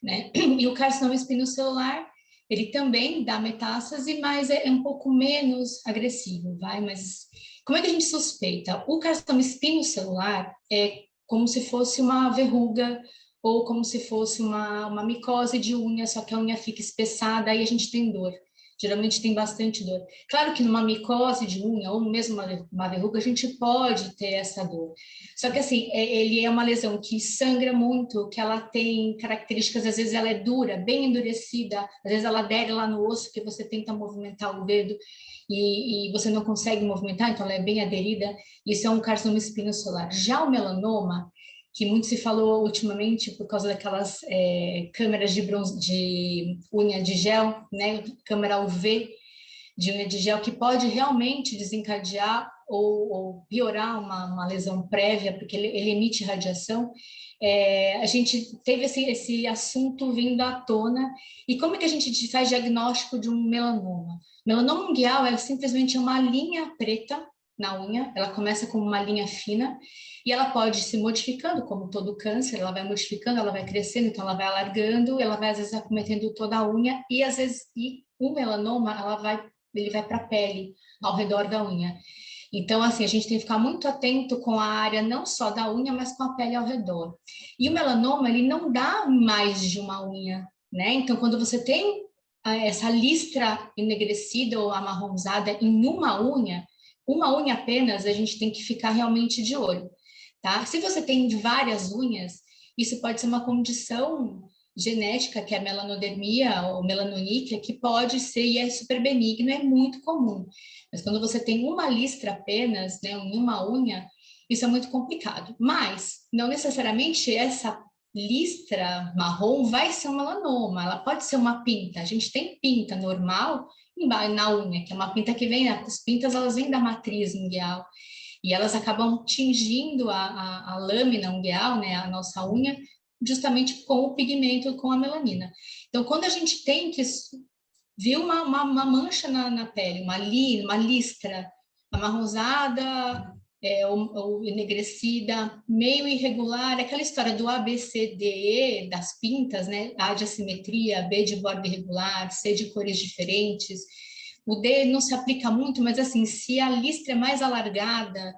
né? E o carcinoma espinocelular, ele também dá metástase, mas é um pouco menos agressivo, mas como é que a gente suspeita? O carcinoma espinocelular é como se fosse uma verruga ou como se fosse uma micose de unha, só que a unha fica espessada, aí a gente tem dor. Geralmente tem bastante dor. Claro que numa micose de unha ou mesmo uma verruga, a gente pode ter essa dor. Só que assim, ele é uma lesão que sangra muito, que ela tem características, às vezes ela é dura, bem endurecida, às vezes ela adere lá no osso, que você tenta movimentar o dedo e você não consegue movimentar, então ela é bem aderida. Isso é um carcinoma espinocelular. Já o melanoma, que muito se falou ultimamente por causa daquelas câmeras de unha de gel, né, câmera UV de unha de gel, que pode realmente desencadear ou piorar uma lesão prévia, porque ele emite radiação. A gente teve esse assunto vindo à tona. E como é que a gente faz diagnóstico de um melanoma? Melanoma ungueal é simplesmente uma linha preta na unha, ela começa com uma linha fina e ela pode se modificando, como todo câncer, ela vai modificando, ela vai crescendo, então ela vai alargando, ela vai às vezes acometendo toda a unha e às vezes o melanoma ele vai para a pele ao redor da unha. Então, assim, a gente tem que ficar muito atento com a área não só da unha, mas com a pele ao redor. E o melanoma, ele não dá mais de uma unha, né? Então, quando você tem essa listra enegrecida ou amarronzada em uma unha apenas, a gente tem que ficar realmente de olho, tá? Se você tem várias unhas, isso pode ser uma condição genética, que é a melanodermia ou melanoníquea, que pode ser e é super benigno, é muito comum. Mas quando você tem uma listra apenas, né, em uma unha, isso é muito complicado. Mas não necessariamente essa listra marrom vai ser um melanoma, ela pode ser uma pinta. A gente tem pinta normal na unha, que é uma pinta que vem, as pintas elas vêm da matriz ungueal e elas acabam tingindo a lâmina ungueal, né, a nossa unha, justamente com o pigmento, com a melanina. Então, quando a gente tem que viu uma mancha na pele, uma listra amarronzada, ou enegrecida, meio irregular, aquela história do A, B, C, D, E, das pintas, né? A de assimetria, B de borda irregular, C de cores diferentes. O D não se aplica muito, mas assim, se a listra é mais alargada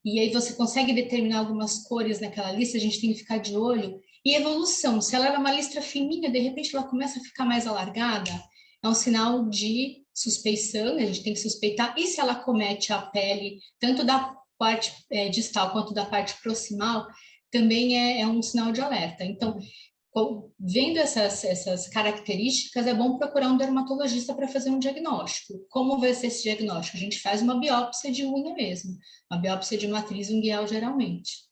e aí você consegue determinar algumas cores naquela lista, a gente tem que ficar de olho. E evolução, se ela era uma listra fininha, de repente ela começa a ficar mais alargada, é um sinal de suspeição, a gente tem que suspeitar, e se ela comete a pele, tanto da parte distal quanto da parte proximal, também é um sinal de alerta. Então, vendo essas características, é bom procurar um dermatologista para fazer um diagnóstico. Como vai ser esse diagnóstico? A gente faz uma biópsia de unha mesmo, uma biópsia de matriz unguial, geralmente.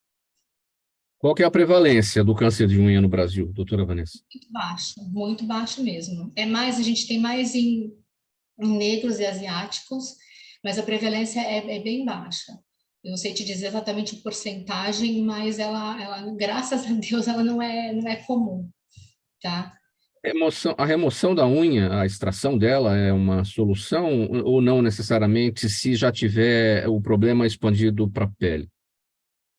Qual que é a prevalência do câncer de unha no Brasil, doutora Vanessa? Muito baixo mesmo. A gente tem mais em negros e asiáticos, mas a prevalência é bem baixa. Eu não sei te dizer exatamente a porcentagem, mas ela, graças a Deus, ela não é comum, tá? A remoção da unha, a extração dela é uma solução ou não necessariamente se já tiver o problema expandido para a pele?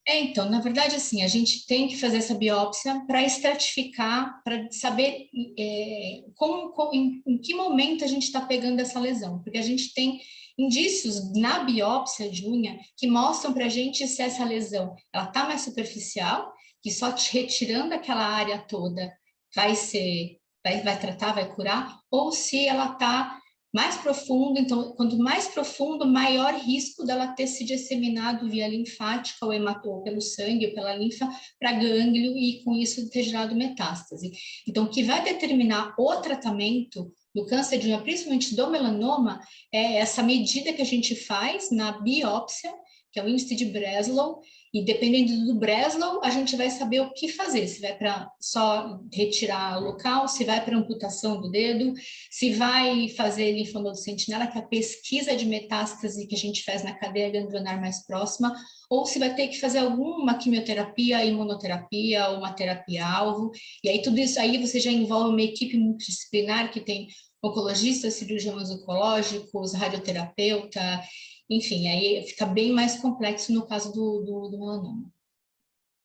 Então, na verdade, assim, a gente tem que fazer essa biópsia para estratificar, para saber em que momento a gente está pegando essa lesão, porque a gente tem indícios na biópsia de unha que mostram para a gente se essa lesão ela está mais superficial, que só retirando aquela área toda vai tratar, vai curar, ou se ela está mais profundo. Então, quanto mais profundo, maior risco dela ter se disseminado via linfática ou hematou pelo sangue ou pela linfa para gânglio e com isso ter gerado metástase. Então, o que vai determinar o tratamento do câncer de unha, principalmente do melanoma, é essa medida que a gente faz na biópsia, que é o índice de Breslow, e dependendo do Breslow, a gente vai saber o que fazer, se vai para só retirar local, se vai para amputação do dedo, se vai fazer linfonodo sentinela, que é a pesquisa de metástase que a gente faz na cadeia ganglionar mais próxima, ou se vai ter que fazer alguma quimioterapia, imunoterapia, ou uma terapia-alvo, e aí tudo isso aí você já envolve uma equipe multidisciplinar que tem oncologistas, cirurgiões oncológicos, radioterapeuta, enfim, aí fica bem mais complexo no caso do melanoma.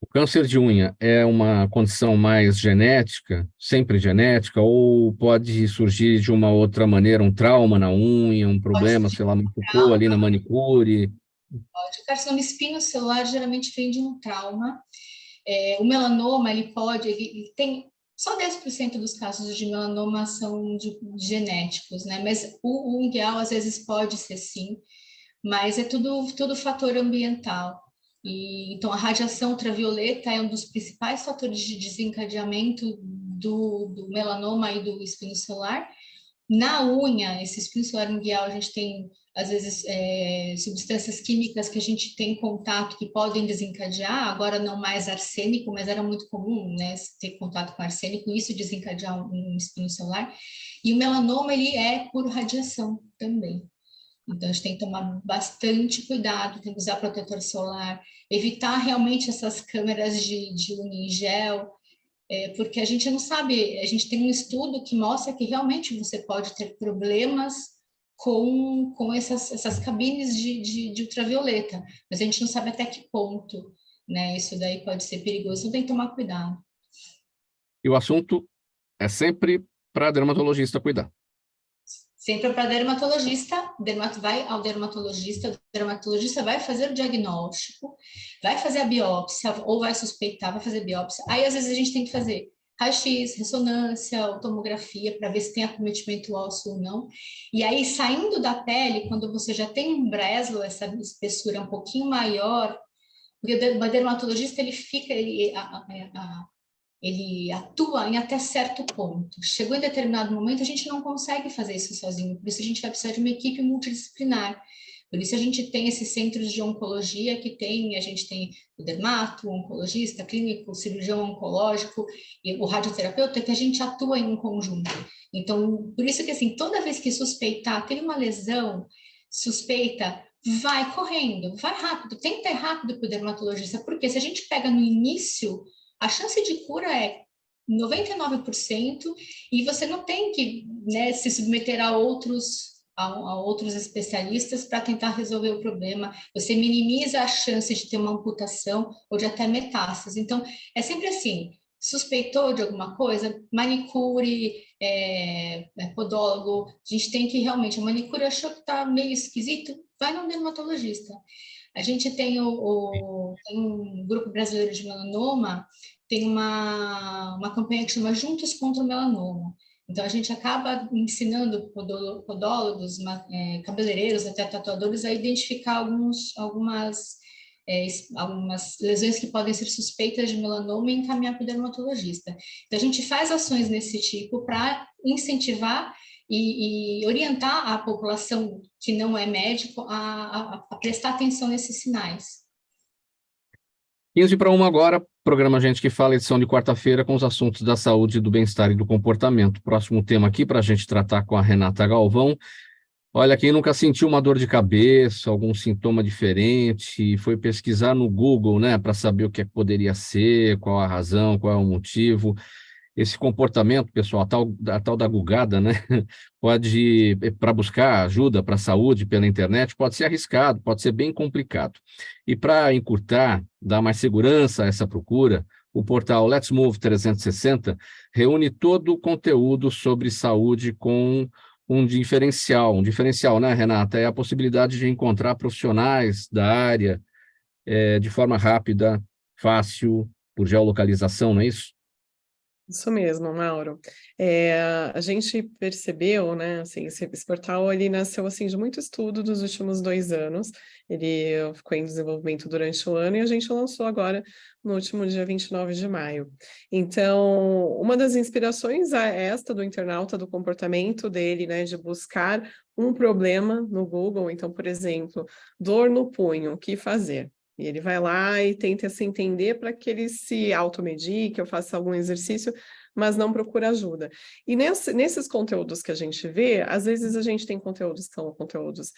O câncer de unha é uma condição mais genética, sempre genética, ou pode surgir de uma outra maneira, um trauma na unha, um problema, sei lá, machucou ali na manicure? O carcinoma espinocelular geralmente vem de um trauma. O melanoma, ele tem só 10% dos casos de melanoma são genéticos, né? Mas o unguial às vezes pode ser sim, mas é tudo fator ambiental. Então, a radiação ultravioleta é um dos principais fatores de desencadeamento do melanoma e do espinocelular. Na unha, esse espinho celular unguial, a gente tem, às vezes, substâncias químicas que a gente tem contato que podem desencadear, agora não mais arsênico, mas era muito comum, né, ter contato com arsênico, isso desencadear um espinho celular. E o melanoma, ele é por radiação também. Então, a gente tem que tomar bastante cuidado, tem que usar protetor solar, evitar realmente essas câmeras de unha em gel, porque a gente não sabe, a gente tem um estudo que mostra que realmente você pode ter problemas com essas cabines de ultravioleta, mas a gente não sabe até que ponto, né, isso daí pode ser perigoso, então tem que tomar cuidado. E o assunto é sempre para dermatologista cuidar. Sempre para dermatologista, vai ao dermatologista, o dermatologista vai fazer o diagnóstico, vai fazer a biópsia, ou vai suspeitar, vai fazer biópsia. Aí, às vezes, a gente tem que fazer raio-x, ressonância, tomografia, para ver se tem acometimento ósseo ou não. E aí, saindo da pele, quando você já tem um Breslow, essa espessura um pouquinho maior, porque o dermatologista, ele atua em até certo ponto. Chegou em determinado momento, a gente não consegue fazer isso sozinho, por isso a gente vai precisar de uma equipe multidisciplinar. Por isso a gente tem esses centros de oncologia a gente tem o dermato, o oncologista, clínico, o cirurgião oncológico e o radioterapeuta, que a gente atua em um conjunto. Então, por isso que assim, toda vez que suspeitar, tem uma lesão, suspeita, vai correndo, vai rápido, tenta ir rápido para o dermatologista, porque se a gente pega no início, a chance de cura é 99% e você não tem que, né, se submeter a outros especialistas para tentar resolver o problema. Você minimiza a chance de ter uma amputação ou de até metástase. Então, é sempre assim, suspeitou de alguma coisa, manicure, podólogo, a gente tem que realmente, a manicure achou que está meio esquisito, vai no dermatologista. A gente tem tem um grupo brasileiro de melanoma, tem uma campanha que chama Juntos contra o Melanoma. Então, a gente acaba ensinando podólogos, cabeleireiros, até tatuadores, a identificar algumas lesões que podem ser suspeitas de melanoma e encaminhar para o dermatologista. Então, a gente faz ações nesse tipo para incentivar e orientar a população que não é médico a prestar atenção nesses sinais. 15 para 1 agora, programa Gente que Fala, edição de quarta-feira, com os assuntos da saúde, do bem-estar e do comportamento. Próximo tema aqui para a gente tratar com a Renata Galvão. Olha, quem nunca sentiu uma dor de cabeça, algum sintoma diferente, foi pesquisar no Google, né, para saber o que poderia ser, qual a razão, qual é o motivo. Esse comportamento, pessoal, a tal da gugada, né, pode, para buscar ajuda para a saúde pela internet, pode ser arriscado, pode ser bem complicado. E para encurtar, dar mais segurança a essa procura, o portal Let's Move 360 reúne todo o conteúdo sobre saúde com um diferencial, né, Renata? É a possibilidade de encontrar profissionais da área de forma rápida, fácil, por geolocalização, não é isso? Isso mesmo, Mauro. A gente percebeu, né, assim, esse portal ele nasceu assim de muito estudo dos últimos 2 anos. Ele ficou em desenvolvimento durante o ano e a gente lançou agora no último dia 29 de maio. Então, uma das inspirações é esta do internauta, do comportamento dele, né, de buscar um problema no Google. Então, por exemplo, dor no punho, o que fazer? E ele vai lá e tenta se entender para que ele se automedique ou faça algum exercício, mas não procura ajuda. E nesses conteúdos que a gente vê, às vezes a gente tem conteúdos que são conteúdos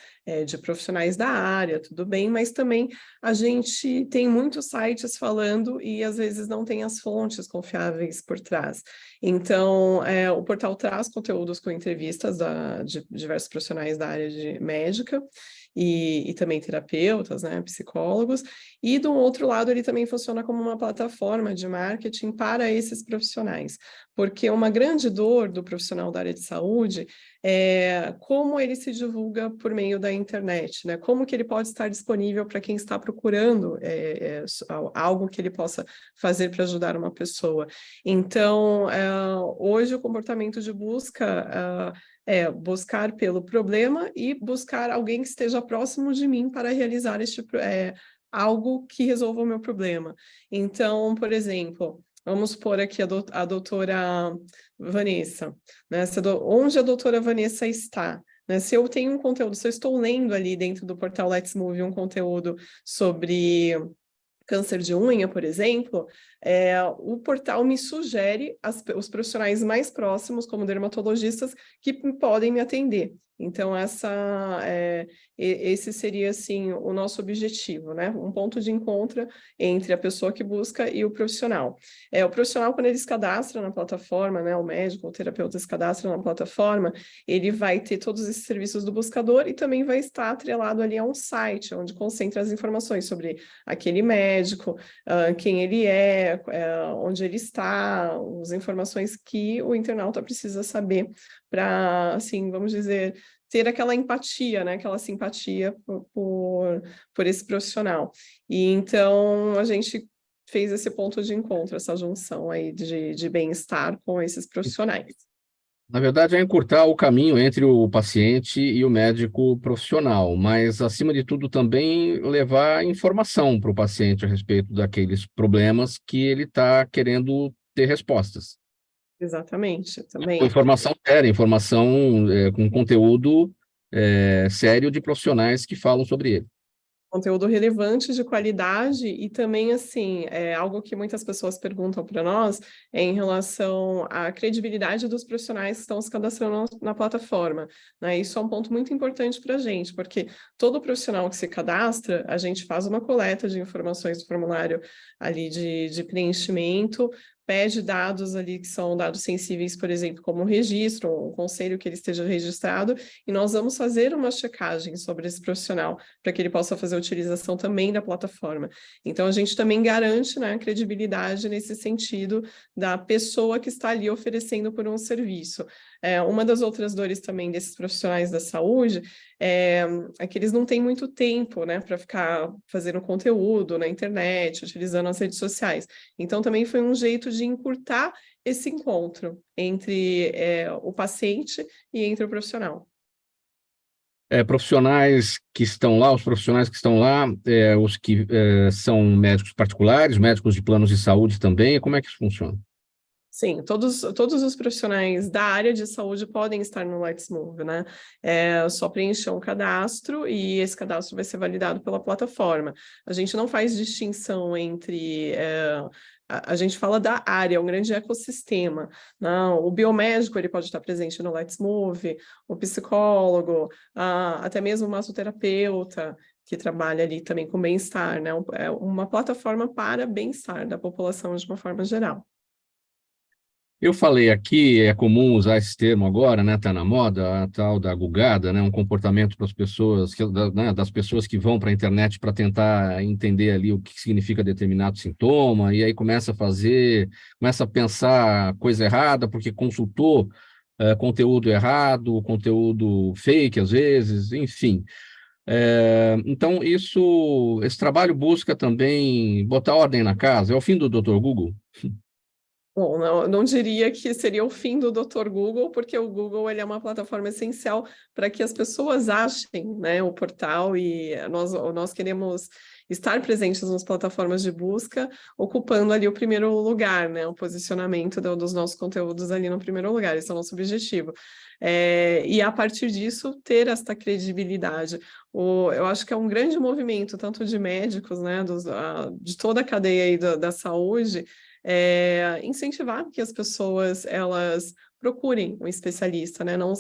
de profissionais da área, tudo bem, mas também a gente tem muitos sites falando e às vezes não tem as fontes confiáveis por trás. Então, o portal traz conteúdos com entrevistas de diversos profissionais da área de médica, e também terapeutas, né, psicólogos, e do outro lado ele também funciona como uma plataforma de marketing para esses profissionais, porque uma grande dor do profissional da área de saúde é como ele se divulga por meio da internet, né, como que ele pode estar disponível para quem está procurando algo que ele possa fazer para ajudar uma pessoa. Então, hoje o comportamento de busca buscar pelo problema e buscar alguém que esteja próximo de mim para realizar algo que resolva o meu problema. Então, por exemplo, vamos supor aqui a doutora Vanessa, né? Onde a doutora Vanessa está? Né? Se eu tenho um conteúdo, se eu estou lendo ali dentro do portal Let's Move um conteúdo sobre câncer de unha, por exemplo, o portal me sugere os profissionais mais próximos, como dermatologistas, que podem me atender. Então, esse seria, assim, o nosso objetivo, né? Um ponto de encontro entre a pessoa que busca e o profissional. O profissional, quando ele se cadastra na plataforma, né? O médico, o terapeuta se cadastra na plataforma, ele vai ter todos esses serviços do buscador e também vai estar atrelado ali a um site, onde concentra as informações sobre aquele médico, quem ele onde ele está, as informações que o internauta precisa saber para, assim, vamos dizer, ter aquela empatia, né? Aquela simpatia por esse profissional. E então a gente fez esse ponto de encontro, essa junção aí de bem-estar com esses profissionais. Na verdade, é encurtar o caminho entre o paciente e o médico profissional, mas, acima de tudo, também levar informação para o paciente a respeito daqueles problemas que ele está querendo ter respostas. Exatamente, também. Com informação séria, informação com conteúdo sério de profissionais que falam sobre ele. Conteúdo relevante, de qualidade, e também, assim, algo que muitas pessoas perguntam para nós em relação à credibilidade dos profissionais que estão se cadastrando na plataforma, né? Isso é um ponto muito importante para a gente, porque todo profissional que se cadastra, a gente faz uma coleta de informações do formulário ali de preenchimento, pede dados ali que são dados sensíveis, por exemplo, como um registro, um conselho que ele esteja registrado, e nós vamos fazer uma checagem sobre esse profissional, para que ele possa fazer a utilização também da plataforma. Então, a gente também garante, né, a credibilidade nesse sentido da pessoa que está ali oferecendo por um serviço. Uma das outras dores também desses profissionais da saúde é que eles não têm muito tempo, né, para ficar fazendo conteúdo na internet, utilizando as redes sociais. Então, também foi um jeito de encurtar esse encontro entre o paciente e entre o profissional. Profissionais que estão lá, os profissionais que estão lá, os que são médicos particulares, médicos de planos de saúde também, como é que isso funciona? Sim, todos os profissionais da área de saúde podem estar no Let's Move, né? Só preencher um cadastro e esse cadastro vai ser validado pela plataforma. A gente não faz distinção entre... A gente fala da área, é um grande ecossistema. Não, o biomédico ele pode estar presente no Let's Move, o psicólogo, até mesmo o massoterapeuta, que trabalha ali também com bem-estar, né? É uma plataforma para bem-estar da população de uma forma geral. Eu falei aqui, é comum usar esse termo agora, né? Está na moda, a tal da gugada, né? Um comportamento para as pessoas, né? Das pessoas que vão para a internet para tentar entender ali o que significa determinado sintoma, e aí começa a pensar coisa errada, porque consultou conteúdo errado, conteúdo fake às vezes, enfim. Então, esse trabalho busca também botar ordem na casa. É o fim do Dr. Google? Bom, não diria que seria o fim do Dr. Google, porque o Google ele é uma plataforma essencial para que as pessoas achem, né, o portal, e nós queremos estar presentes nas plataformas de busca, ocupando ali o primeiro lugar, né, o posicionamento dos nossos conteúdos ali no primeiro lugar, esse é o nosso objetivo. E a partir disso, ter esta credibilidade. Eu acho que é um grande movimento, tanto de médicos, né, de toda a cadeia aí da saúde, incentivar que as pessoas elas procurem um especialista, né? Não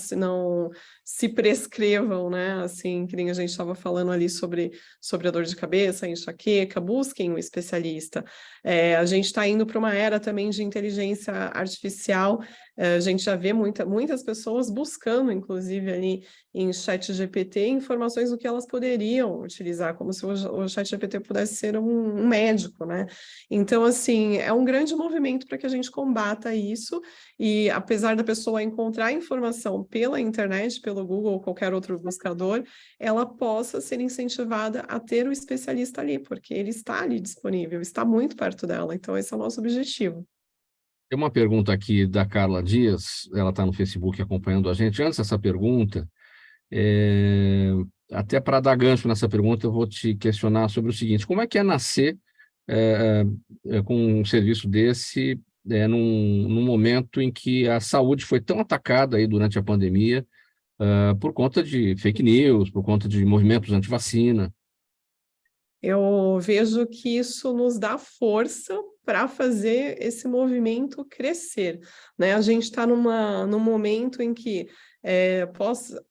se prescrevam, né? Assim, que nem a gente estava falando ali sobre a dor de cabeça, a enxaqueca, busquem um especialista. A gente está indo para uma era também de inteligência artificial. A gente já vê muitas pessoas buscando, inclusive, ali em ChatGPT, informações do que elas poderiam utilizar, como se o ChatGPT pudesse ser um médico, né? Então, assim, é um grande movimento para que a gente combata isso, e apesar da pessoa encontrar informação pela internet, pelo Google ou qualquer outro buscador, ela possa ser incentivada a ter o especialista ali, porque ele está ali disponível, está muito perto dela, então esse é o nosso objetivo. Tem uma pergunta aqui da Carla Dias, ela está no Facebook acompanhando a gente. Antes dessa pergunta, até para dar gancho nessa pergunta, eu vou te questionar sobre o seguinte: como é que é nascer com um serviço desse num momento em que a saúde foi tão atacada aí durante a pandemia por conta de fake news, por conta de movimentos anti-vacina? Eu vejo que isso nos dá força para fazer esse movimento crescer, né? A gente está num momento em que,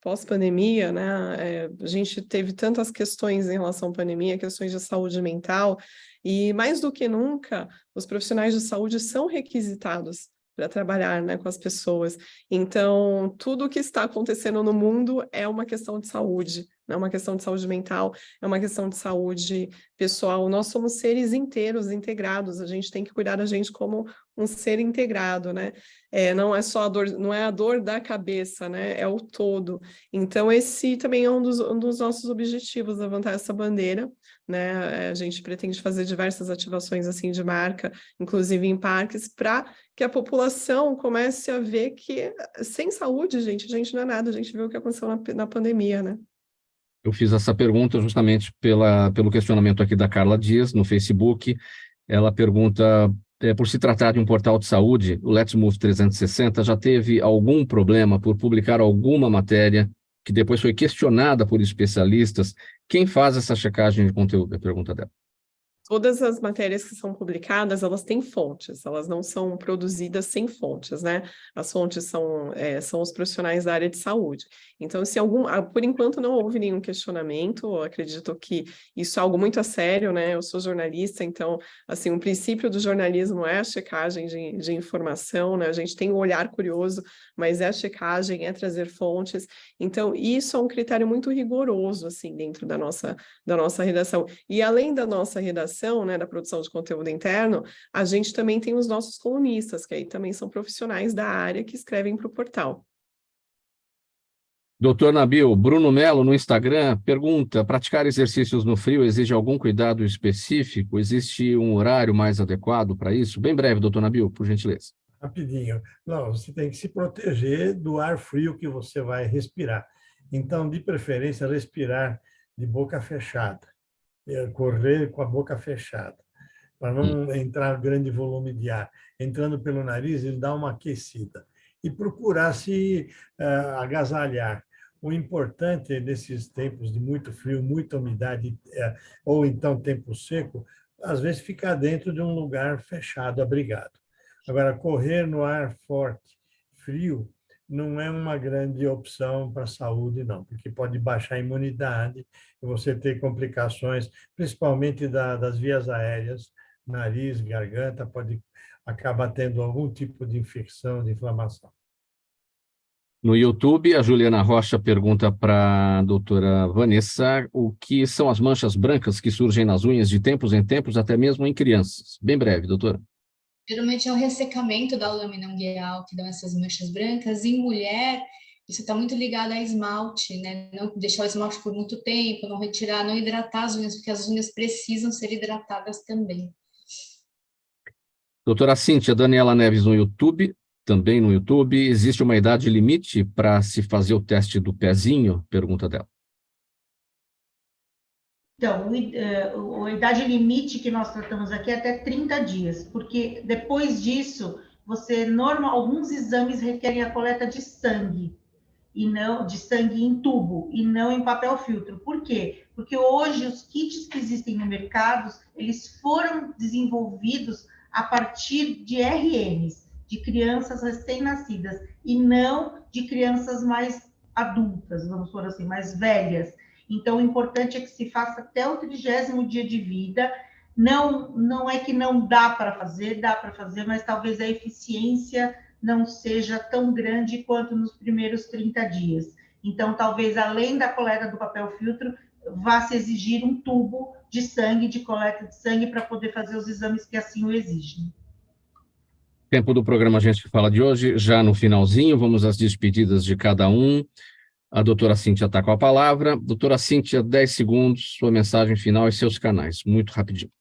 pós-pandemia, né? A gente teve tantas questões em relação à pandemia, questões de saúde mental, e mais do que nunca, os profissionais de saúde são requisitados para trabalhar, né, com as pessoas. Então, tudo o que está acontecendo no mundo é uma questão de saúde, é uma questão de saúde mental, é uma questão de saúde pessoal. Nós somos seres inteiros, integrados, a gente tem que cuidar da gente como um ser integrado, né? Não é só a dor, não é a dor da cabeça, né? É o todo. Então, esse também é um dos nossos objetivos, levantar essa bandeira, né? A gente pretende fazer diversas ativações assim de marca, inclusive em parques, para que a população comece a ver que sem saúde, gente, a gente não é nada. A gente viu o que aconteceu na pandemia, né? Eu fiz essa pergunta justamente pelo questionamento aqui da Carla Dias, no Facebook. Ela pergunta, por se tratar de um portal de saúde, o Let's Move 360 já teve algum problema por publicar alguma matéria que depois foi questionada por especialistas? Quem faz essa checagem de conteúdo? É a pergunta dela. Todas as matérias que são publicadas, elas têm fontes, elas não são produzidas sem fontes, né? As fontes são os profissionais da área de saúde. Então, se por enquanto não houve nenhum questionamento, eu acredito que isso é algo muito a sério, né? Eu sou jornalista, então, assim, o princípio do jornalismo é a checagem de informação, né? A gente tem um olhar curioso, mas é a checagem, é trazer fontes. Então, isso é um critério muito rigoroso, assim, dentro da nossa redação. E além da nossa redação, né, da produção de conteúdo interno, a gente também tem os nossos colunistas, que aí também são profissionais da área que escrevem para o portal. Doutor Nabil, Bruno Melo no Instagram pergunta: praticar exercícios no frio exige algum cuidado específico? Existe um horário mais adequado para isso? Bem breve, doutor Nabil, por gentileza. Rapidinho. Não, você tem que se proteger do ar frio que você vai respirar. Então, de preferência, respirar de boca fechada, correr com a boca fechada, para não entrar grande volume de ar. Entrando pelo nariz, ele dá uma aquecida. E procurar se agasalhar. O importante nesses tempos de muito frio, muita umidade, ou então tempo seco, às vezes ficar dentro de um lugar fechado, abrigado. Agora, correr no ar forte, frio, não é uma grande opção para a saúde, não, porque pode baixar a imunidade e você ter complicações, principalmente das vias aéreas, nariz, garganta, pode acabar tendo algum tipo de infecção, de inflamação. No YouTube, a Juliana Rocha pergunta para a doutora Vanessa o que são as manchas brancas que surgem nas unhas de tempos em tempos, até mesmo em crianças. Bem breve, doutora. Geralmente é o ressecamento da lâmina ungueal que dão essas manchas brancas. Em mulher, isso está muito ligado a esmalte, né? Não deixar o esmalte por muito tempo, não retirar, não hidratar as unhas, porque as unhas precisam ser hidratadas também. Doutora Cíntia, Daniela Neves no YouTube, também no YouTube. Existe uma idade limite para se fazer o teste do pezinho? Pergunta dela. Então, a idade limite que nós tratamos aqui é até 30 dias, porque depois disso, alguns exames requerem a coleta de sangue, e não de sangue em tubo, e não em papel filtro. Por quê? Porque hoje os kits que existem no mercado, eles foram desenvolvidos a partir de RNs, de crianças recém-nascidas, e não de crianças mais adultas, vamos por assim, mais velhas. Então, o importante é que se faça até o 30º dia de vida. Não é que não dá para fazer, mas talvez a eficiência não seja tão grande quanto nos primeiros 30 dias. Então, talvez, além da coleta do papel filtro, vá se exigir um tubo de sangue, de coleta de sangue, para poder fazer os exames que assim o exigem. Tempo do programa Gente Fala de hoje, já no finalzinho, vamos às despedidas de cada um. A doutora Cíntia está com a palavra. Doutora Cíntia, 10 segundos, sua mensagem final e seus canais, muito rapidinho.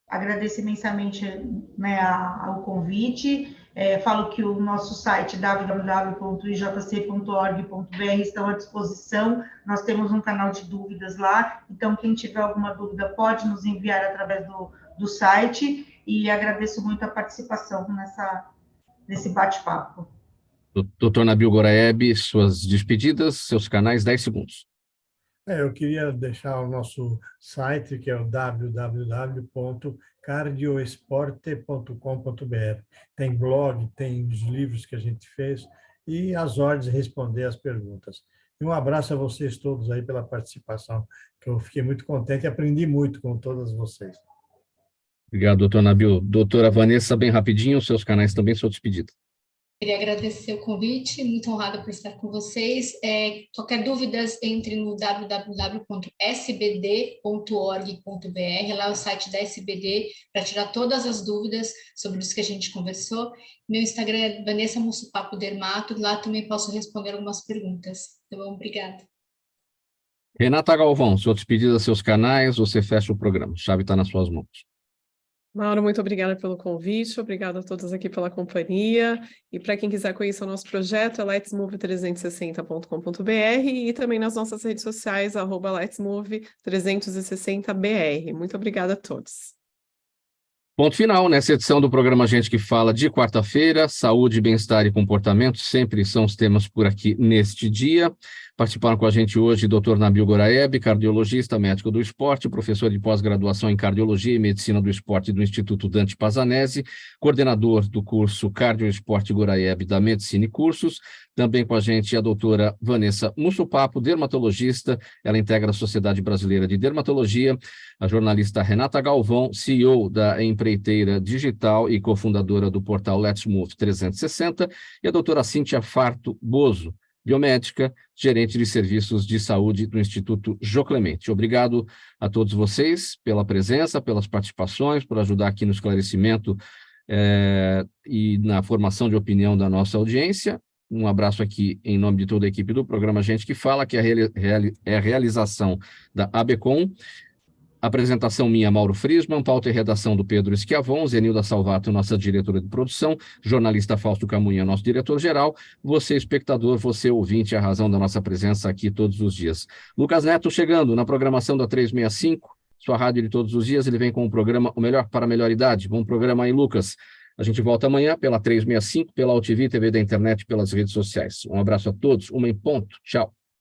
Agradeço imensamente, né, ao convite. Falo que o nosso site www.ijc.org.br está à disposição. Nós temos um canal de dúvidas lá, então quem tiver alguma dúvida pode nos enviar através do site, e agradeço muito a participação nesse bate-papo. Doutor Nabil Goraieb, suas despedidas, seus canais, 10 segundos. Eu queria deixar o nosso site, que é o www.cardioesporte.com.br. Tem blog, tem os livros que a gente fez e as ordens de responder as perguntas. E um abraço a vocês todos aí pela participação, que eu fiquei muito contente e aprendi muito com todas vocês. Obrigado, doutor Nabil. Doutora Vanessa, bem rapidinho, seus canais também, sua despedida. Queria agradecer o convite, muito honrada por estar com vocês. Qualquer dúvidas, entre no www.sbd.org.br, lá é o site da SBD, para tirar todas as dúvidas sobre isso que a gente conversou. Meu Instagram é Vanessa Mussupapo Dermato, lá também posso responder algumas perguntas. Então, obrigada. Renata Galvão, sua despedida, seus canais, você fecha o programa. A chave está nas suas mãos. Mauro, muito obrigada pelo convite, obrigada a todos aqui pela companhia, e para quem quiser conhecer o nosso projeto é letsmove360.com.br e também nas nossas redes sociais, @letsmove360br. Muito obrigada a todos. Ponto final, nessa edição do programa Gente que Fala de quarta-feira, saúde, bem-estar e comportamento sempre são os temas por aqui neste dia. Participaram com a gente hoje Dr. Nabil Goraieb, cardiologista, médico do esporte, professor de pós-graduação em cardiologia e medicina do esporte do Instituto Dante Pazanese, coordenador do curso Cardio Esporte Goraieb da Medicina e Cursos. Também com a gente a doutora Vanessa Mussupapo, dermatologista, ela integra a Sociedade Brasileira de Dermatologia, a jornalista Renata Galvão, CEO da empreiteira digital e cofundadora do portal Let's Move 360, e a doutora Cíntia Farto Bozo, biomédica, gerente de serviços de saúde do Instituto Jô Clemente. Obrigado a todos vocês pela presença, pelas participações, por ajudar aqui no esclarecimento e na formação de opinião da nossa audiência. Um abraço aqui em nome de toda a equipe do programa Gente que Fala, que é a realização da ABCOM. Apresentação minha, Mauro Friesman, pauta e redação do Pedro Schiavon, Zenilda Salvato, nossa diretora de produção, jornalista Fausto Camunha, nosso diretor-geral, você espectador, você ouvinte, a razão da nossa presença aqui todos os dias. Lucas Neto chegando na programação da 365, sua rádio de todos os dias, ele vem com o programa O Melhor para a Melhor Idade. Bom programa aí, Lucas. A gente volta amanhã pela 365, pela UTV, TV da internet, pelas redes sociais. Um abraço a todos, uma em ponto. Tchau.